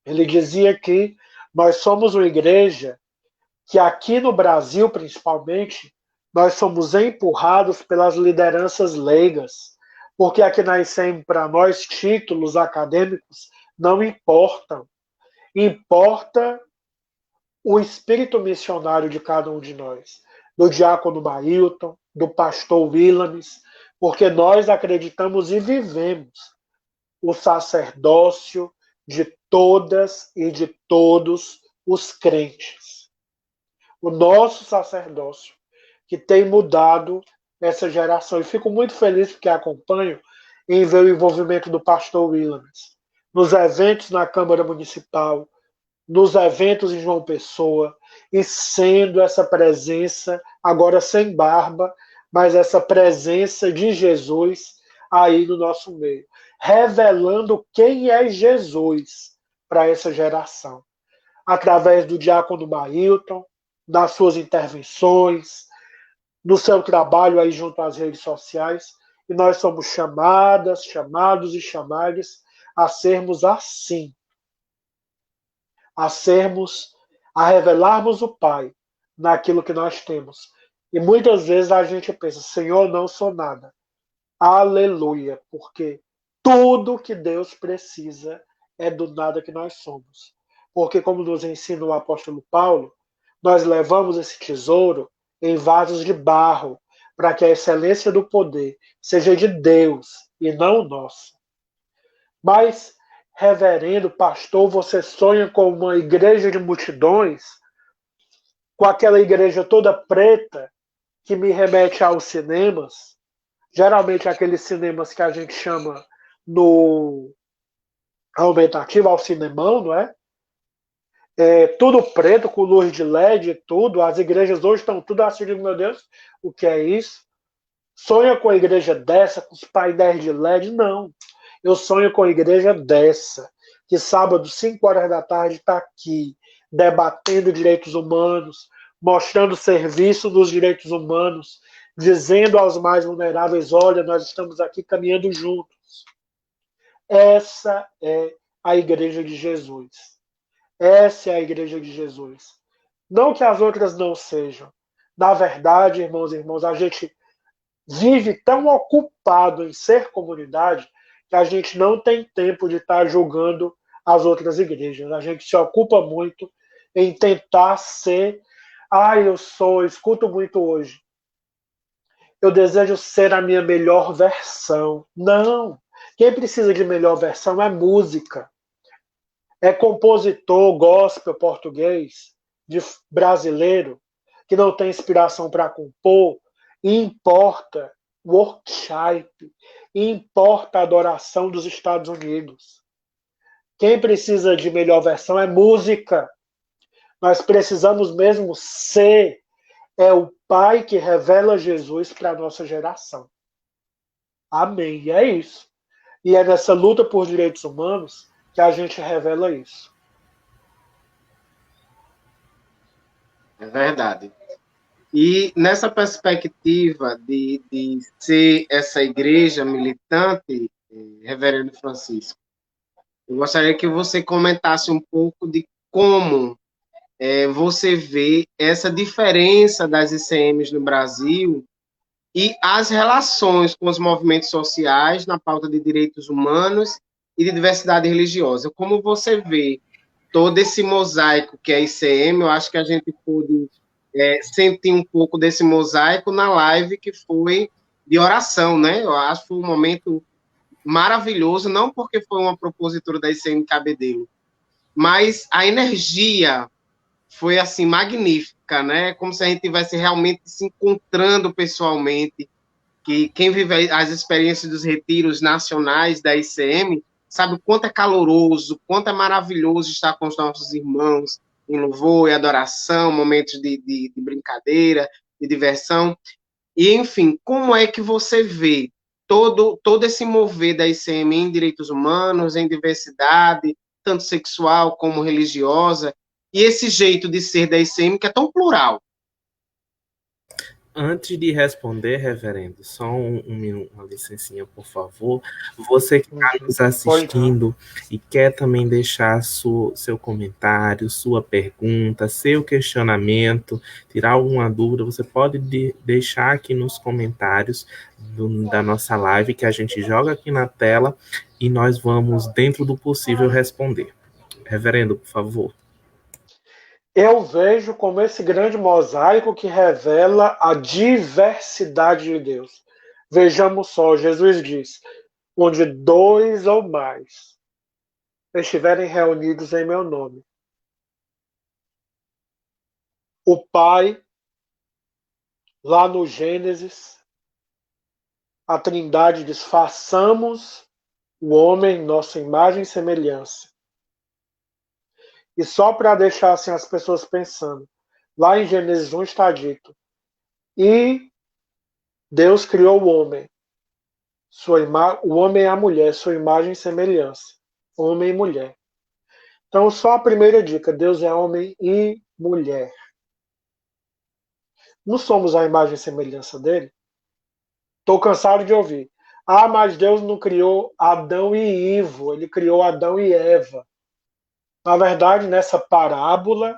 ele dizia que nós somos uma igreja que aqui no Brasil, principalmente, nós somos empurrados pelas lideranças leigas, porque aqui na ICM, para nós, títulos acadêmicos não importam. Importa o espírito missionário de cada um de nós, do diácono Mailton, do pastor Willames, porque nós acreditamos e vivemos o sacerdócio de todas e de todos os crentes. O nosso sacerdócio, que tem mudado essa geração. E fico muito feliz porque acompanho em ver o envolvimento do pastor Willames nos eventos na Câmara Municipal, nos eventos em João Pessoa, e sendo essa presença, agora sem barba, mas essa presença de Jesus aí no nosso meio, revelando quem é Jesus para essa geração, através do diácono Mailton, das suas intervenções, no seu trabalho aí junto às redes sociais, e nós somos chamadas, chamados e chamadas a sermos assim, a revelarmos o Pai naquilo que nós temos. E muitas vezes a gente pensa, Senhor, não sou nada. Aleluia, porque tudo que Deus precisa é do nada que nós somos. Porque, como nos ensina o apóstolo Paulo, nós levamos esse tesouro em vasos de barro, para que a excelência do poder seja de Deus e não nossa. Mas, reverendo, pastor, você sonha com uma igreja de multidões, com aquela igreja toda preta, que me remete aos cinemas, geralmente aqueles cinemas que a gente chama no aumentativo, ao cinemão, não é? Tudo preto, com luz de LED, tudo. As igrejas hoje estão tudo assim, meu Deus, o que é isso? Sonha com a igreja dessa, com os painéis de LED? Não. Eu sonho com a igreja dessa, que sábado, 5 horas da tarde, está aqui, debatendo direitos humanos, mostrando serviço dos direitos humanos, dizendo aos mais vulneráveis, olha, nós estamos aqui caminhando juntos. Essa é a igreja de Jesus. Essa é a igreja de Jesus. Não que as outras não sejam. Na verdade, irmãos e irmãs, a gente vive tão ocupado em ser comunidade que a gente não tem tempo de estar julgando as outras igrejas. A gente se ocupa muito em tentar ser... eu escuto muito hoje. Eu desejo ser a minha melhor versão. Não. Quem precisa de melhor versão é música. É compositor gospel português, brasileiro, que não tem inspiração para compor, e importa worship, e importa a adoração dos Estados Unidos. Quem precisa de melhor versão é música. Nós precisamos mesmo ser o Pai que revela Jesus para a nossa geração. Amém. E é isso. E é nessa luta por direitos humanos que a gente revela isso. É verdade. E nessa perspectiva de ser essa igreja militante, Reverendo Francisco, eu gostaria que você comentasse um pouco de como você vê essa diferença das ICMs no Brasil e as relações com os movimentos sociais na pauta de direitos humanos e de diversidade religiosa. Como você vê todo esse mosaico que é a ICM, eu acho que a gente pôde sentir um pouco desse mosaico na live que foi de oração, né? Eu acho que foi um momento maravilhoso, não porque foi uma propositura da ICM Cabedelo, mas a energia foi assim magnífica, né? Como se a gente tivesse realmente se encontrando pessoalmente, que quem vive as experiências dos retiros nacionais da ICM sabe o quanto é caloroso, o quanto é maravilhoso estar com os nossos irmãos em louvor e adoração, momentos de brincadeira, de diversão. E, enfim, como é que você vê todo esse mover da ICM em direitos humanos, em diversidade, tanto sexual como religiosa, e esse jeito de ser da ICM que é tão plural? Antes de responder, reverendo, só uma licencinha, por favor. Você que está nos assistindo e quer também deixar seu comentário, sua pergunta, seu questionamento, tirar alguma dúvida, você pode deixar aqui nos comentários da nossa live, que a gente joga aqui na tela e nós vamos, dentro do possível, responder. Reverendo, por favor. Eu vejo como esse grande mosaico que revela a diversidade de Deus. Vejamos só, Jesus diz: onde dois ou mais estiverem reunidos em meu nome. O Pai, lá no Gênesis, a Trindade diz: façamos o homem nossa imagem e semelhança. E só para deixar assim as pessoas pensando, lá em Gênesis 1 está dito: e Deus criou o homem, o homem e a mulher, sua imagem e semelhança, homem e mulher. Então, só a primeira dica: Deus é homem e mulher. Não somos a imagem e semelhança dele? Estou cansado de ouvir. Ah, mas Deus não criou Adão e Ivo, ele criou Adão e Eva. Na verdade, nessa parábola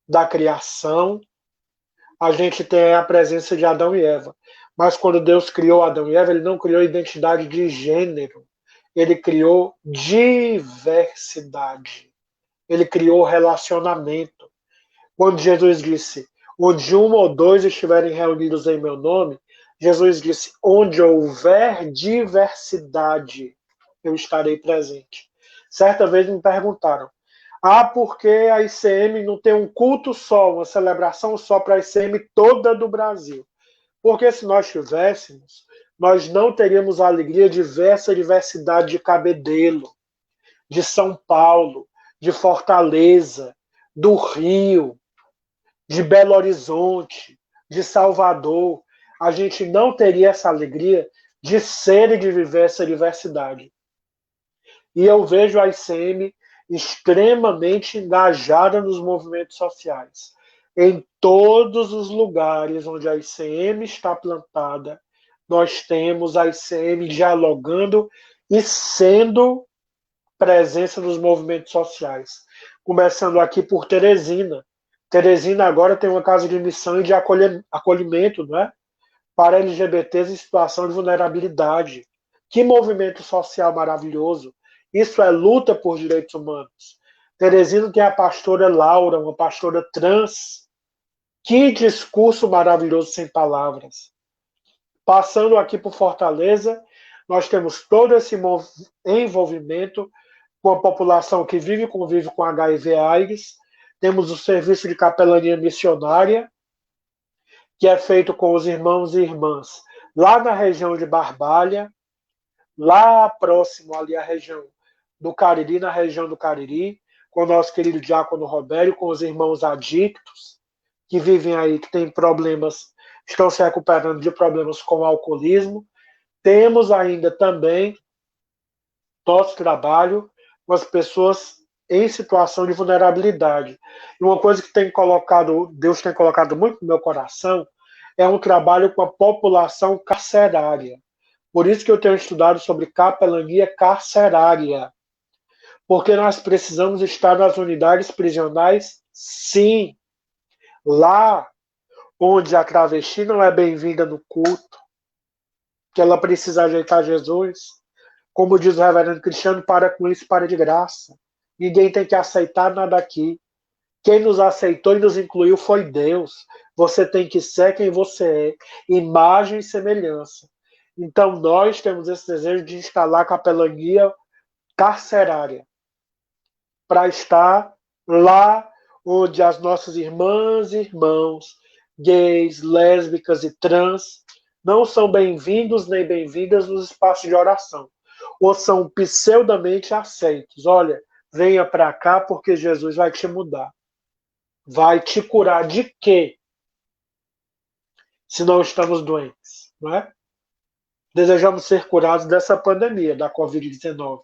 da criação, a gente tem a presença de Adão e Eva. Mas quando Deus criou Adão e Eva, ele não criou identidade de gênero. Ele criou diversidade. Ele criou relacionamento. Quando Jesus disse: onde um ou dois estiverem reunidos em meu nome, Jesus disse: onde houver diversidade, eu estarei presente. Certa vez me perguntaram: ah, porque a ICM não tem um culto só, uma celebração só para a ICM toda do Brasil? Porque se nós tivéssemos, nós não teríamos a alegria de ver essa diversidade de Cabedelo, de São Paulo, de Fortaleza, do Rio, de Belo Horizonte, de Salvador. A gente não teria essa alegria de ser e de viver essa diversidade. E eu vejo a ICM extremamente engajada nos movimentos sociais. Em todos os lugares onde a ICM está plantada, nós temos a ICM dialogando e sendo presença nos movimentos sociais. Começando aqui por Teresina. Teresina agora tem uma casa de missão e de acolhimento, não é? Para LGBTs em situação de vulnerabilidade. Que movimento social maravilhoso. Isso é luta por direitos humanos. Teresina tem a pastora Laura, uma pastora trans. Que discurso maravilhoso sem palavras. Passando aqui por Fortaleza, nós temos todo esse envolvimento com a população que vive e convive com HIV/AIDS. Temos o serviço de capelania missionária, que é feito com os irmãos e irmãs lá na região de Barbalha, lá próximo ali à região do Cariri, na região do Cariri, com o nosso querido diácono Robério, com os irmãos adictos, que vivem aí, que têm problemas, estão se recuperando de problemas com o alcoolismo. Temos ainda também nosso trabalho com as pessoas em situação de vulnerabilidade. E uma coisa que Deus tem colocado muito no meu coração é um trabalho com a população carcerária. Por isso que eu tenho estudado sobre capelania carcerária. Porque nós precisamos estar nas unidades prisionais, sim. Lá onde a travesti não é bem-vinda no culto, que ela precisa ajeitar Jesus. Como diz o reverendo Cristiano, para com isso, para de graça. Ninguém tem que aceitar nada aqui. Quem nos aceitou e nos incluiu foi Deus. Você tem que ser quem você é, imagem e semelhança. Então nós temos esse desejo de instalar a capelania carcerária para estar lá onde as nossas irmãs e irmãos, gays, lésbicas e trans, não são bem-vindos nem bem-vindas nos espaços de oração, ou são pseudamente aceitos. Olha, venha para cá porque Jesus vai te mudar. Vai te curar de quê? Se não estamos doentes, não é? Desejamos ser curados dessa pandemia, da Covid-19.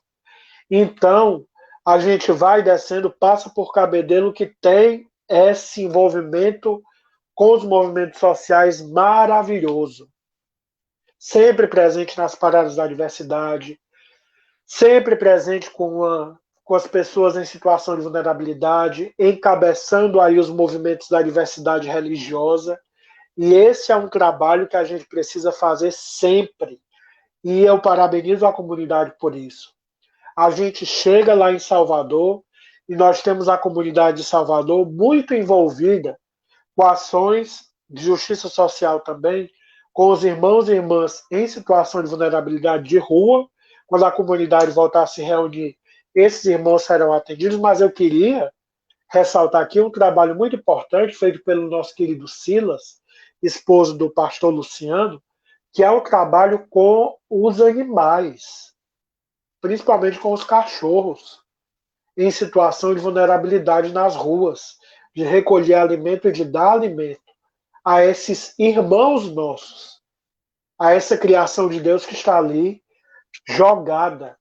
Então, a gente vai descendo, passa por Cabedelo, que tem esse envolvimento com os movimentos sociais maravilhoso. Sempre presente nas paradas da diversidade, sempre presente com as pessoas em situação de vulnerabilidade, encabeçando aí os movimentos da diversidade religiosa. E esse é um trabalho que a gente precisa fazer sempre. E eu parabenizo a comunidade por isso. A gente chega lá em Salvador e nós temos a comunidade de Salvador muito envolvida com ações de justiça social também, com os irmãos e irmãs em situação de vulnerabilidade de rua. Quando a comunidade voltar a se reunir, esses irmãos serão atendidos, mas eu queria ressaltar aqui um trabalho muito importante feito pelo nosso querido Silas, esposo do pastor Luciano, que é o trabalho com os animais, principalmente com os cachorros, em situação de vulnerabilidade nas ruas, de recolher alimento e de dar alimento a esses irmãos nossos, a essa criação de Deus que está ali jogada.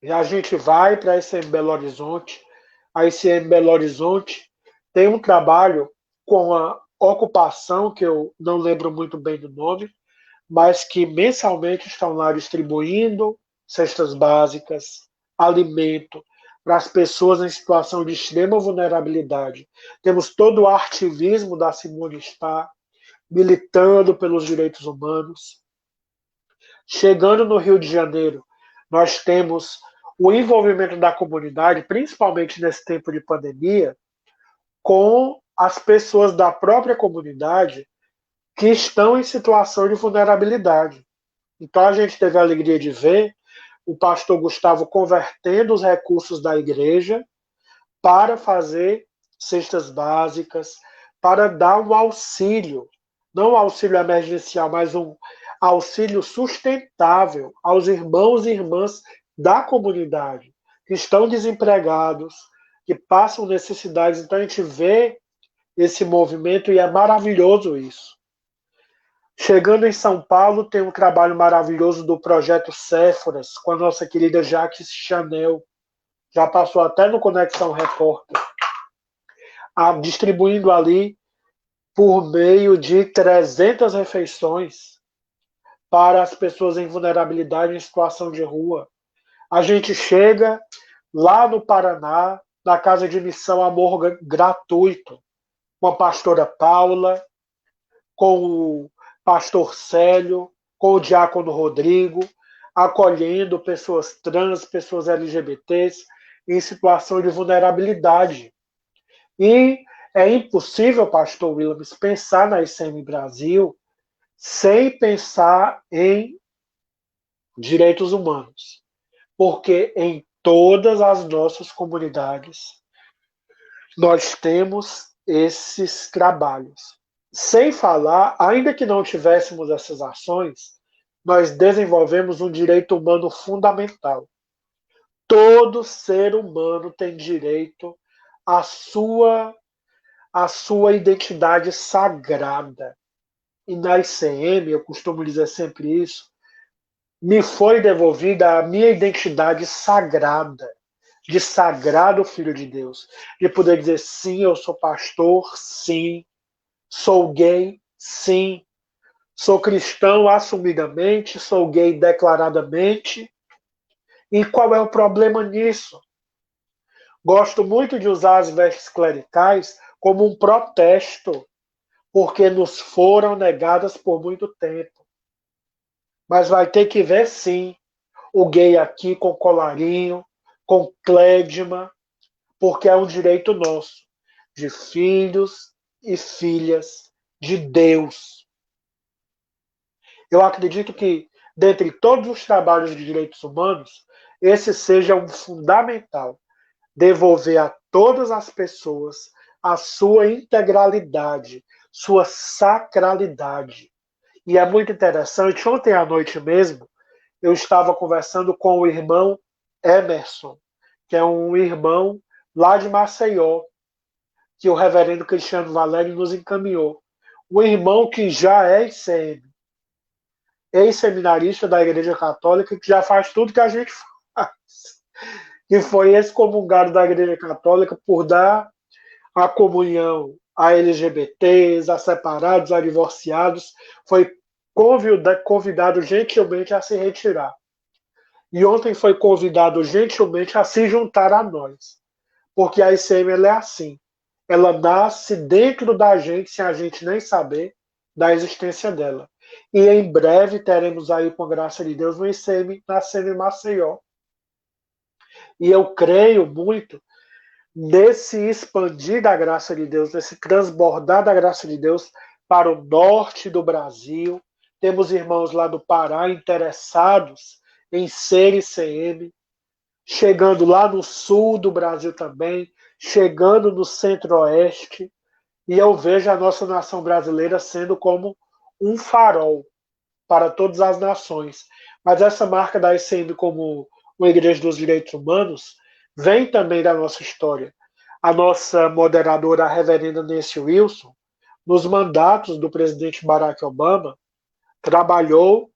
E a gente vai para esse Belo Horizonte, a esse Belo Horizonte tem um trabalho com a ocupação, que eu não lembro muito bem do nome, mas que mensalmente estão lá distribuindo cestas básicas, alimento para as pessoas em situação de extrema vulnerabilidade. Temos todo o ativismo da Simone Star, militando pelos direitos humanos. Chegando no Rio de Janeiro, nós temos o envolvimento da comunidade, principalmente nesse tempo de pandemia, com as pessoas da própria comunidade que estão em situação de vulnerabilidade. Então a gente teve a alegria de ver o pastor Gustavo convertendo os recursos da igreja para fazer cestas básicas, para dar um auxílio, não um auxílio emergencial, mas um auxílio sustentável aos irmãos e irmãs da comunidade, que estão desempregados, que passam necessidades. Então a gente vê esse movimento e é maravilhoso isso. Chegando em São Paulo, tem um trabalho maravilhoso do Projeto Séforas, com a nossa querida Jaques Chanel. Já passou até no Conexão Repórter. Distribuindo ali por meio de 300 refeições para as pessoas em vulnerabilidade em situação de rua. A gente chega lá no Paraná, na Casa de Missão Amor Gratuito, com a pastora Paula, com o pastor Célio, com o diácono Rodrigo, acolhendo pessoas trans, pessoas LGBTs em situação de vulnerabilidade. E é impossível, pastor Williams, pensar na ICM Brasil sem pensar em direitos humanos. Porque em todas as nossas comunidades nós temos esses trabalhos. Sem falar, ainda que não tivéssemos essas ações, nós desenvolvemos um direito humano fundamental. Todo ser humano tem direito à sua identidade sagrada. E na ICM, eu costumo dizer sempre isso, me foi devolvida a minha identidade sagrada de sagrado Filho de Deus, de poder dizer sim, eu sou pastor, sim, sou gay, sim, sou cristão assumidamente, sou gay declaradamente. E qual é o problema nisso? Gosto muito de usar as vestes clericais como um protesto, porque nos foram negadas por muito tempo. Mas vai ter que ver, sim, o gay aqui com colarinho, com clédima, porque é um direito nosso, de filhos e filhas de Deus. Eu acredito que, dentre todos os trabalhos de direitos humanos, esse seja um fundamental, devolver a todas as pessoas a sua integralidade, sua sacralidade. E é muito interessante, ontem à noite mesmo, eu estava conversando com o irmão Emerson, que é um irmão lá de Maceió, que o reverendo Cristiano Valério nos encaminhou. Um irmão que já é ICM, ex-seminarista da Igreja Católica, que já faz tudo que a gente faz. Que foi excomungado da Igreja Católica por dar a comunhão a LGBTs, a separados, a divorciados, foi convidado gentilmente a se retirar. E ontem foi convidado gentilmente a se juntar a nós. Porque a ICM ela é assim. Ela nasce dentro da gente, sem a gente nem saber da existência dela. E em breve teremos aí, com a graça de Deus, um ICM nascendo em Maceió. E eu creio muito nesse expandir da graça de Deus, nesse transbordar da graça de Deus para o norte do Brasil. Temos irmãos lá do Pará interessados em ser ICM, chegando lá no sul do Brasil também, chegando no centro-oeste, e eu vejo a nossa nação brasileira sendo como um farol para todas as nações. Mas essa marca da ICM como uma Igreja dos Direitos Humanos vem também da nossa história. A nossa moderadora, a reverenda Nancy Wilson, nos mandatos do presidente Barack Obama, trabalhou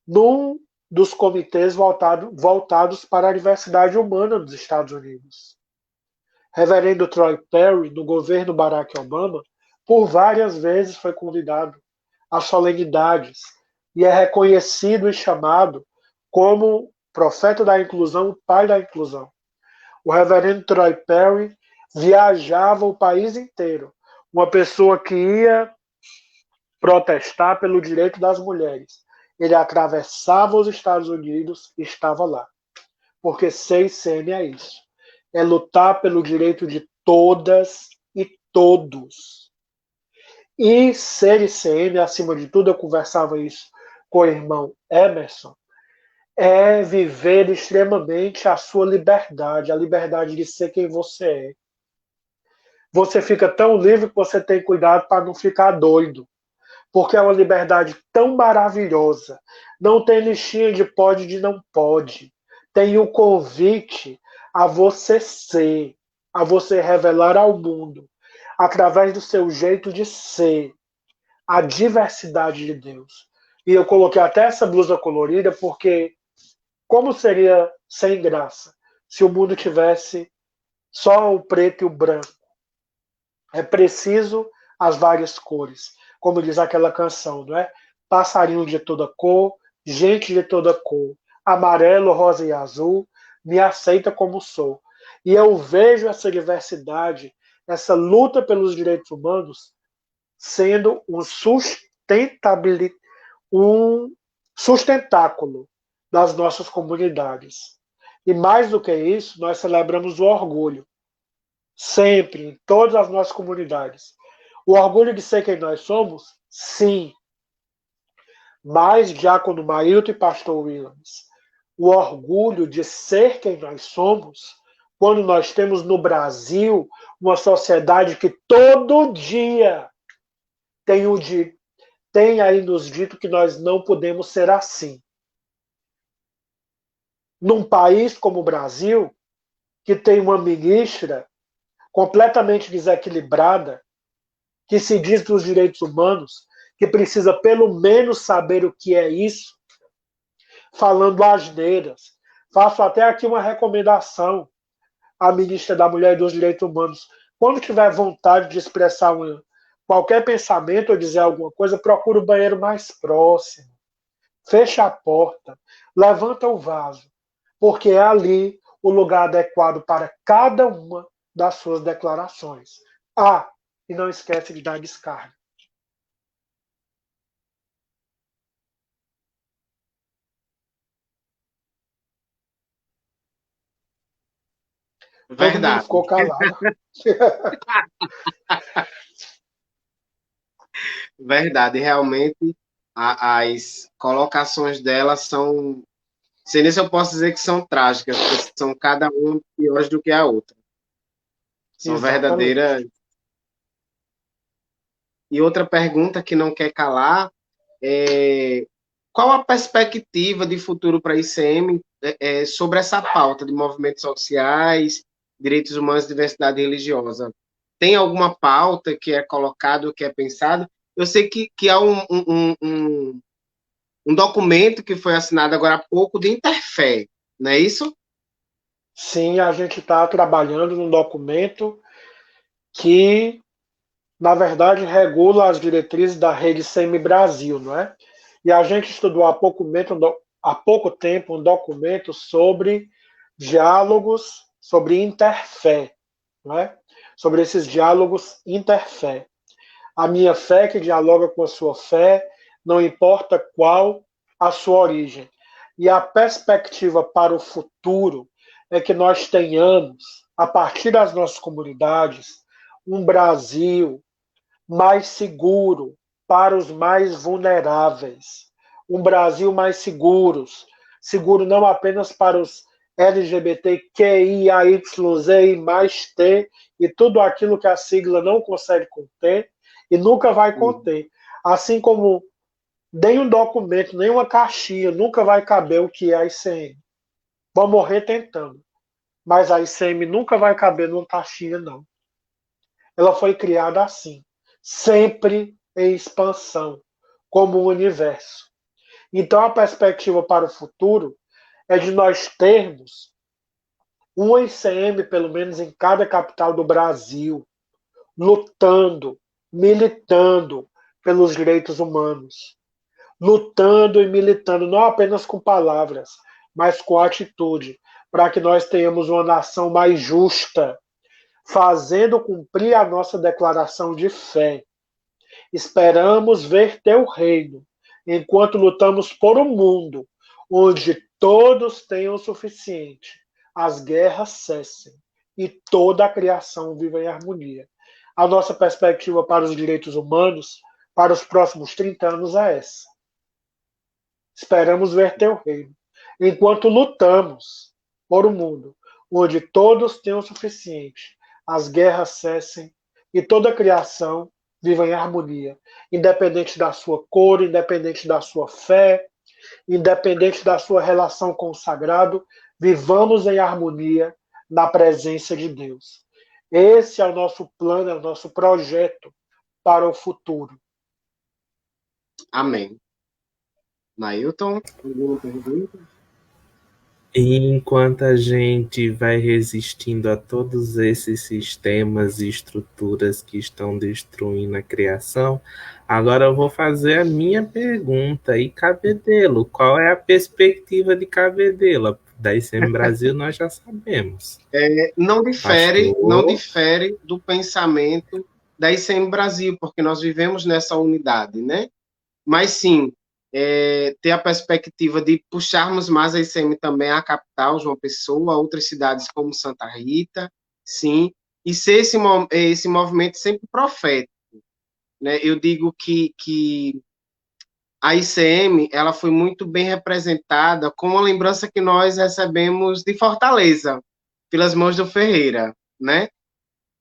num dos comitês voltados para a diversidade humana dos Estados Unidos. Reverendo Troy Perry, no governo Barack Obama, por várias vezes foi convidado a solenidades e é reconhecido e chamado como profeta da inclusão, pai da inclusão. O reverendo Troy Perry viajava o país inteiro, uma pessoa que ia protestar pelo direito das mulheres. Ele atravessava os Estados Unidos e estava lá. Porque ser ICM é isso. É lutar pelo direito de todas e todos. E ser ICM, acima de tudo, eu conversava isso com o irmão Emerson, é viver extremamente a sua liberdade, a liberdade de ser quem você é. Você fica tão livre que você tem cuidado para não ficar doido. Porque é uma liberdade tão maravilhosa. Não tem listinha de pode e de não pode. Tem o convite a você ser, a você revelar ao mundo, através do seu jeito de ser, a diversidade de Deus. E eu coloquei até essa blusa colorida porque como seria sem graça se o mundo tivesse só o preto e o branco? É preciso as várias cores, como diz aquela canção, não é? Passarinho de toda cor, gente de toda cor, amarelo, rosa e azul, me aceita como sou. E eu vejo essa diversidade, essa luta pelos direitos humanos, sendo um sustentáculo das nossas comunidades. E mais do que isso, nós celebramos o orgulho. Sempre, em todas as nossas comunidades. O orgulho de ser quem nós somos? Sim. Mas, Diácono Mailton e Pastor Williams, o orgulho de ser quem nós somos, quando nós temos no Brasil uma sociedade que todo dia tem aí nos dito que nós não podemos ser assim. Num país como o Brasil, que tem uma ministra completamente desequilibrada, que se diz dos direitos humanos, que precisa pelo menos saber o que é isso, falando asneiras. Faço até aqui uma recomendação a ministra da Mulher e dos Direitos Humanos, quando tiver vontade de expressar qualquer pensamento ou dizer alguma coisa, procura o banheiro mais próximo, fecha a porta, levanta o vaso, porque é ali o lugar adequado para cada uma das suas declarações. E não esquece de dar descarga. Todo mundo ficou calado. Verdade, realmente as colocações dela são, sei nem se eu posso dizer que são trágicas, porque são cada uma piores do que a outra. São Exatamente. verdadeiras. E outra pergunta que não quer calar é qual a perspectiva de futuro para a ICM sobre essa pauta de movimentos sociais, direitos humanos e diversidade religiosa? Tem alguma pauta que é colocado, que é pensado? Eu sei que há um documento que foi assinado agora há pouco de Interfé, não é isso? Sim, a gente está trabalhando num documento que, na verdade, regula as diretrizes da rede ICM Brasil, não é? E a gente estudou há pouco tempo um documento sobre diálogos, sobre interfé, não é? Sobre esses diálogos interfé. A minha fé que dialoga com a sua fé, não importa qual a sua origem. E a perspectiva para o futuro é que nós tenhamos, a partir das nossas comunidades, um Brasil mais seguro para os mais vulneráveis. Um Brasil mais seguro não apenas para os LGBTQIAYZ mais T e tudo aquilo que a sigla não consegue conter e nunca vai conter. Assim como nenhum documento, nenhuma caixinha nunca vai caber o que é a ICM. Vão morrer tentando. Mas a ICM nunca vai caber numa caixinha, não. Ela foi criada assim, sempre em expansão, como o universo. Então a perspectiva para o futuro é de nós termos um ICM, pelo menos em cada capital do Brasil, lutando, militando pelos direitos humanos, lutando e militando não apenas com palavras, mas com atitude, para que nós tenhamos uma nação mais justa, fazendo cumprir a nossa declaração de fé. Esperamos ver teu reino, enquanto lutamos por um mundo onde todos tenham o suficiente, as guerras cessem e toda a criação viva em harmonia. A nossa perspectiva para os direitos humanos para os próximos 30 anos é essa. Esperamos ver teu reino, enquanto lutamos por um mundo onde todos tenham o suficiente, as guerras cessem e toda a criação viva em harmonia, independente da sua cor, independente da sua fé, independente da sua relação com o sagrado, vivamos em harmonia na presença de Deus. Esse é o nosso plano, é o nosso projeto para o futuro. Amém. Nailton, alguma pergunta? Enquanto a gente vai resistindo a todos esses sistemas e estruturas que estão destruindo a criação, agora eu vou fazer a minha pergunta. E Cabedelo, qual é a perspectiva de Cabedelo? Da ICM Brasil nós já sabemos. Não difere do pensamento da ICM Brasil, porque nós vivemos nessa unidade, né? Mas sim, ter a perspectiva de puxarmos mais a ICM também à capital, João Pessoa, a outras cidades como Santa Rita, sim, e ser esse movimento sempre profético, né? Eu digo que a ICM ela foi muito bem representada com uma lembrança que nós recebemos de Fortaleza, pelas mãos do Ferreira, né?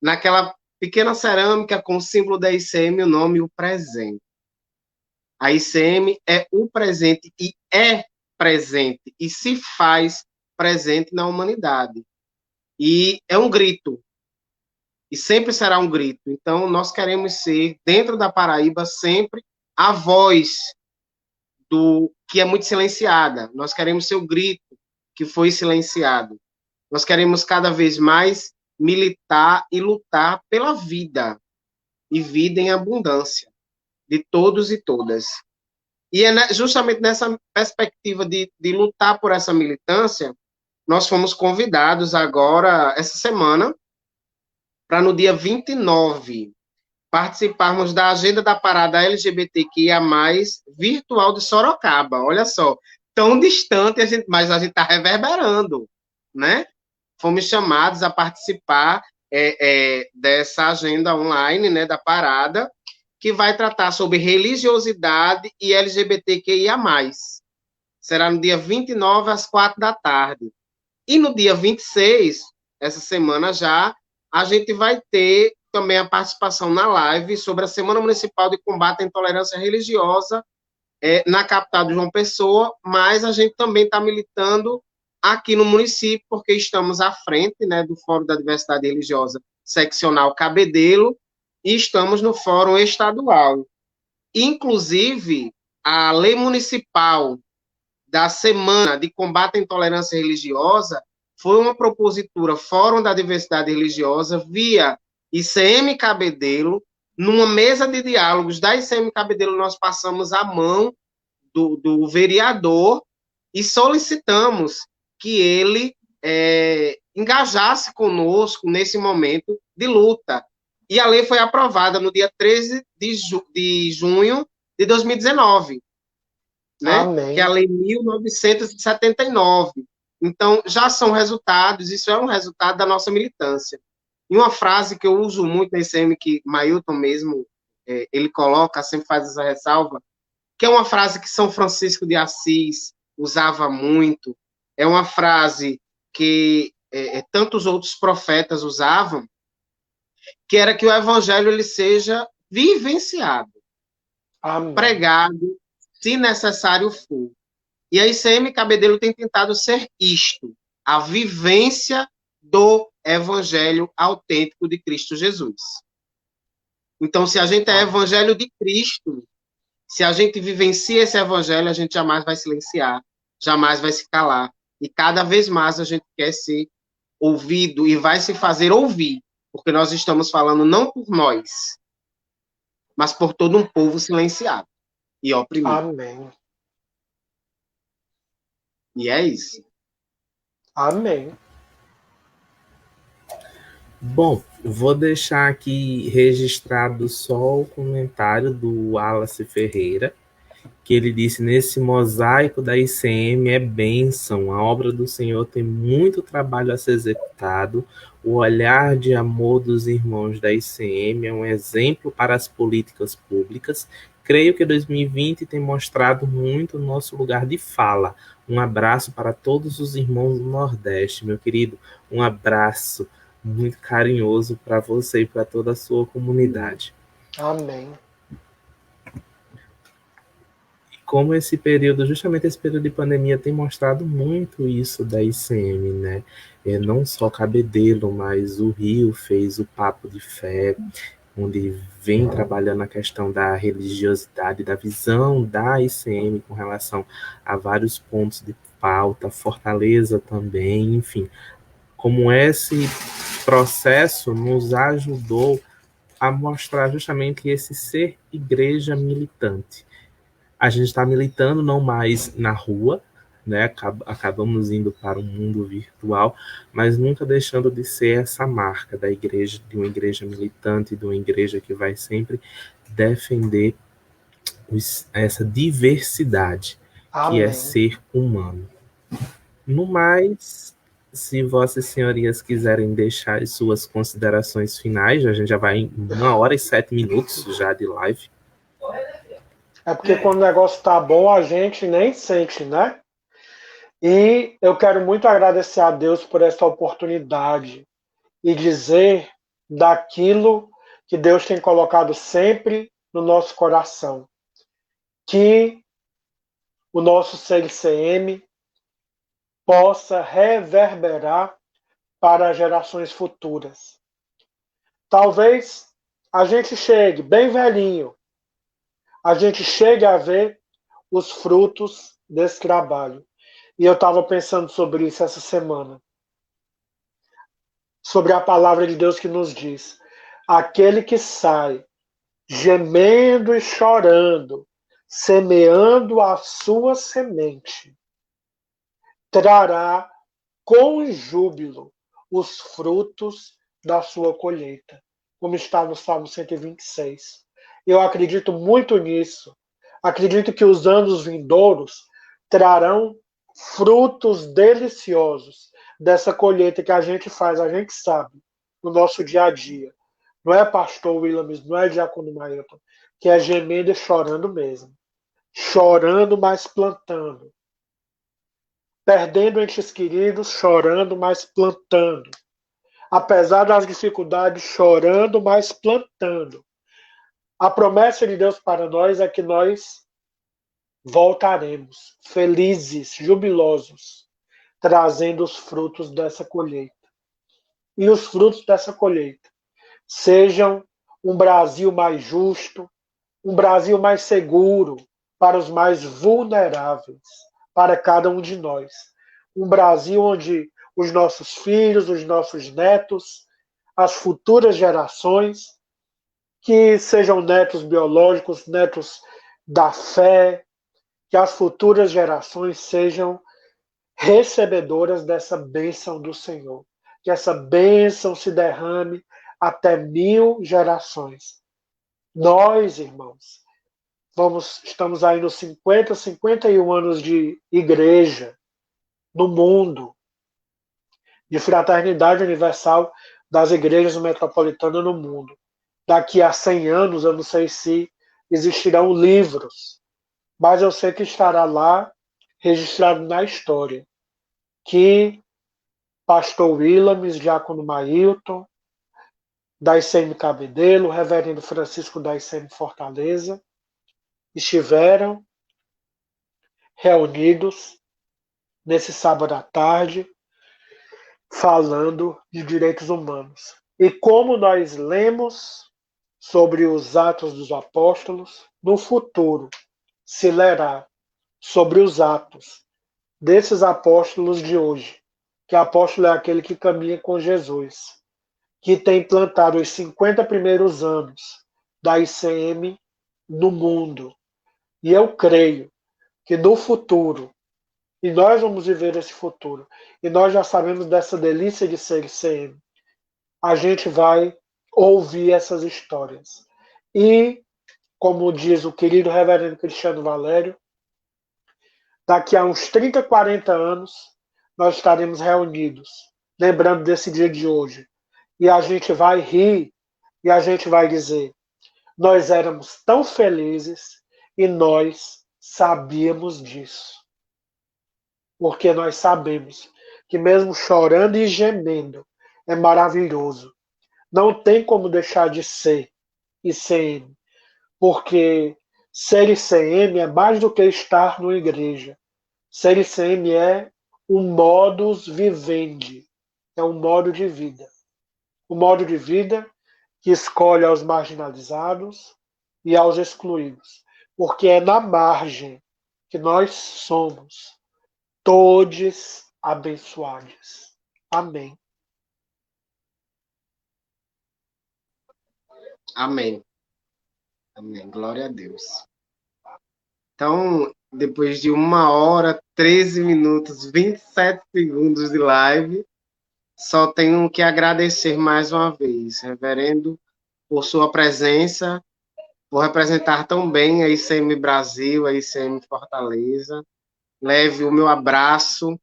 Naquela pequena cerâmica com o símbolo da ICM, o nome e o presente. A ICM é o presente e é presente e se faz presente na humanidade. E é um grito. E sempre será um grito. Então, nós queremos ser, dentro da Paraíba, sempre a voz do que é muito silenciada. Nós queremos ser o grito que foi silenciado. Nós queremos cada vez mais militar e lutar pela vida, e vida em abundância, de todos e todas. E é justamente nessa perspectiva de lutar por essa militância, nós fomos convidados agora, essa semana, para no dia 29, participarmos da agenda da parada LGBTQIA+, virtual de Sorocaba. Olha só, tão distante, mas a gente está reverberando, né? Fomos chamados a participar dessa agenda online, né, da parada, que vai tratar sobre religiosidade e LGBTQIA+. Será no dia 29, às 4 da tarde. E no dia 26, essa semana já, a gente vai ter também a participação na live sobre a Semana Municipal de Combate à Intolerância Religiosa na capital de João Pessoa, mas a gente também está militando aqui no município, porque estamos à frente, né, do Fórum da Diversidade Religiosa Seccional Cabedelo, e estamos no Fórum Estadual. Inclusive, a lei municipal da Semana de Combate à Intolerância Religiosa foi uma propositura Fórum da Diversidade Religiosa via ICM Cabedelo. Numa mesa de diálogos da ICM Cabedelo, nós passamos a mão do vereador e solicitamos que ele engajasse conosco nesse momento de luta. E a lei foi aprovada no dia 13 de junho de 2019, né? Amém. Que é a Lei 1979. Então, já são resultados, isso é um resultado da nossa militância. E uma frase que eu uso muito na ICM, que Mailton mesmo, ele coloca, sempre faz essa ressalva, que é uma frase que São Francisco de Assis usava muito, é uma frase que tantos outros profetas usavam, que era que o evangelho ele seja vivenciado, Amém. pregado, se necessário for. E a ICM Cabedelo tem tentado ser isto, a vivência do evangelho autêntico de Cristo Jesus. Então, se a gente é evangelho de Cristo, se a gente vivencia esse evangelho, a gente jamais vai silenciar, jamais vai se calar. E cada vez mais a gente quer ser ouvido e vai se fazer ouvir, porque nós estamos falando não por nós, mas por todo um povo silenciado e oprimido. Amém. E é isso. Amém. Bom, vou deixar aqui registrado só o comentário do Wallace Ferreira, que ele disse: nesse mosaico da ICM é bênção, a obra do Senhor tem muito trabalho a ser executado, o olhar de amor dos irmãos da ICM é um exemplo para as políticas públicas. Creio que 2020 tem mostrado muito o nosso lugar de fala. Um abraço para todos os irmãos do Nordeste, meu querido, um abraço muito carinhoso para você e para toda a sua comunidade. Amém. Como esse período, justamente esse período de pandemia tem mostrado muito isso da ICM, né? Não só Cabedelo, mas o Rio fez o Papo de Fé, onde vem trabalhando a questão da religiosidade, da visão da ICM com relação a vários pontos de pauta, Fortaleza também, enfim. Como esse processo nos ajudou a mostrar justamente esse ser igreja militante. A gente está militando não mais na rua, né? Acabamos indo para o mundo virtual, mas nunca deixando de ser essa marca da igreja, de uma igreja militante, de uma igreja que vai sempre defender essa diversidade, Amém. que é ser humano. No mais, se vossas senhorias quiserem deixar as suas considerações finais, a gente já vai em 1h07 já de live. É porque quando o negócio tá bom, a gente nem sente, né? E eu quero muito agradecer a Deus por essa oportunidade e dizer daquilo que Deus tem colocado sempre no nosso coração. Que o nosso CLCM possa reverberar para gerações futuras. Talvez a gente chegue bem velhinho, a gente chegue a ver os frutos desse trabalho. E eu estava pensando sobre isso essa semana. sobre a palavra de Deus que nos diz: aquele que sai gemendo e chorando, semeando a sua semente, trará com júbilo os frutos da sua colheita, como está no Salmo 126. Eu acredito muito nisso. Acredito que os anos vindouros trarão frutos deliciosos dessa colheita que a gente faz, a gente sabe, no nosso dia a dia. Não é pastor Williams, não é diácono Mailton, que é gemendo e chorando mesmo. Chorando, mas plantando. Perdendo entes queridos, chorando, mas plantando. Apesar das dificuldades, chorando, mas plantando. A promessa de Deus para nós é que nós voltaremos felizes, jubilosos, trazendo os frutos dessa colheita. E os frutos dessa colheita sejam um Brasil mais justo, um Brasil mais seguro para os mais vulneráveis, para cada um de nós. Um Brasil onde os nossos filhos, os nossos netos, as futuras gerações, que sejam netos biológicos, netos da fé, que as futuras gerações sejam recebedoras dessa bênção do Senhor. Que essa bênção se derrame até 1000 gerações. Nós, irmãos, estamos aí nos 51 anos de igreja no mundo, de fraternidade universal das igrejas metropolitanas no mundo. Daqui a 100 anos, eu não sei se existirão livros, mas eu sei que estará lá registrado na história que pastor Williams, diácono Mailton, da ICM Cabedelo, reverendo Francisco da ICM Fortaleza, estiveram reunidos nesse sábado à tarde falando de direitos humanos. E como nós lemos sobre os Atos dos Apóstolos, no futuro se lerá sobre os atos desses apóstolos de hoje, que apóstolo é aquele que caminha com Jesus, que tem plantado os 50 primeiros anos da ICM no mundo. E eu creio que no futuro, e nós vamos viver esse futuro, e nós já sabemos dessa delícia de ser ICM, a gente vai ouvir essas histórias. E, como diz o querido reverendo Cristiano Valério, daqui a uns 30, 40 anos, nós estaremos reunidos, lembrando desse dia de hoje. E a gente vai rir, e a gente vai dizer: nós éramos tão felizes e nós sabíamos disso. Porque nós sabemos que mesmo chorando e gemendo, é maravilhoso. Não tem como deixar de ser ICM, porque ser ICM é mais do que estar numa igreja. Ser ICM é um modus vivendi, é um modo de vida. Um modo de vida que escolhe aos marginalizados e aos excluídos, porque é na margem que nós somos todos abençoados. Amém. Amém. Amém. Glória a Deus. Então, depois de 1h, 13 minutos, 27 segundos de live, só tenho que agradecer mais uma vez, reverendo, por sua presença, por representar tão bem a ICM Brasil, a ICM Fortaleza. Leve o meu abraço,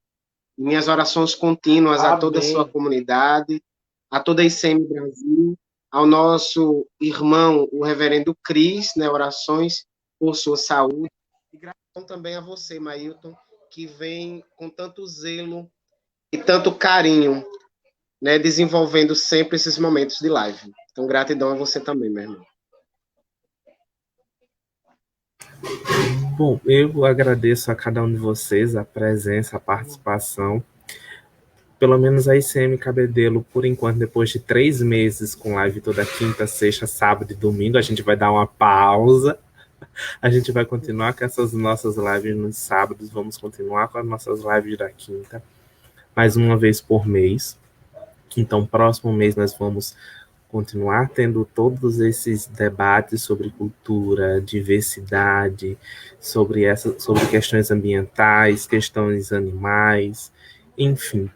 minhas orações contínuas a toda a sua comunidade, a toda a ICM Brasil, ao nosso irmão, o reverendo Cris, né, orações por sua saúde. E gratidão também a você, Mailton, que vem com tanto zelo e tanto carinho, né, desenvolvendo sempre esses momentos de live. Então, gratidão a você também, meu irmão. Bom, eu agradeço a cada um de vocês a presença, a participação. Pelo menos a ICM Cabedelo, por enquanto, depois de 3 meses com live toda quinta, sexta, sábado e domingo, a gente vai dar uma pausa. A gente vai continuar com essas nossas lives nos sábados, vamos continuar com as nossas lives da quinta, mais uma vez por mês. Então, próximo mês nós vamos continuar tendo todos esses debates sobre cultura, diversidade, sobre questões ambientais, questões animais, enfim.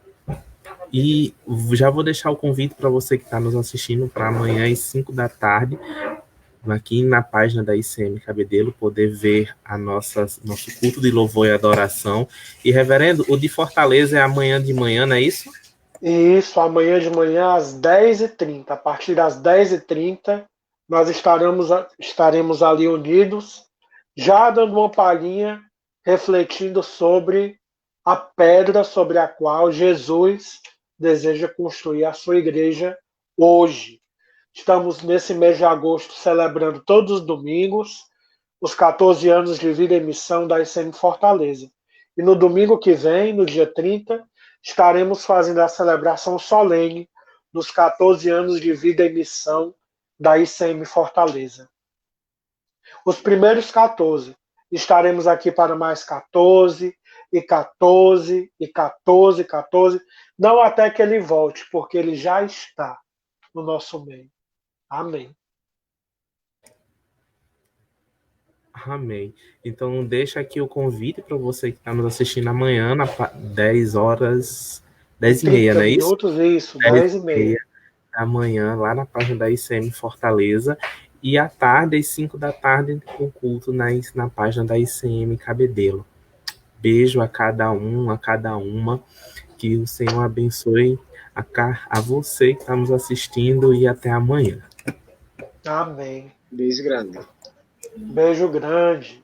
E já vou deixar o convite para você que está nos assistindo para amanhã às 5 da tarde, aqui na página da ICM Cabedelo, poder ver nosso culto de louvor e adoração. E, reverendo, o de Fortaleza é amanhã de manhã, não é isso? Isso, amanhã de manhã às 10h30. A partir das 10h30, nós estaremos ali unidos, já dando uma palhinha, refletindo sobre a pedra sobre a qual Jesus deseja construir a sua igreja hoje. Estamos nesse mês de agosto celebrando todos os domingos os 14 anos de vida e missão da ICM Fortaleza. E no domingo que vem, no dia 30, estaremos fazendo a celebração solene dos 14 anos de vida e missão da ICM Fortaleza. Os primeiros 14, estaremos aqui para mais 14, e 14, e 14, 14, não até que ele volte, porque ele já está no nosso meio. Amém. Amém. Então, deixa aqui o convite para você que está nos assistindo amanhã, às 10 horas, 10h30, não é isso? Isso, 10h30. Da manhã, lá na página da ICM Fortaleza. E à tarde, às 5 da tarde, o culto na página da ICM Cabedelo. Beijo a cada um, a cada uma. Que o Senhor abençoe a você que está nos assistindo e até amanhã. Amém. Beijo grande. Beijo grande.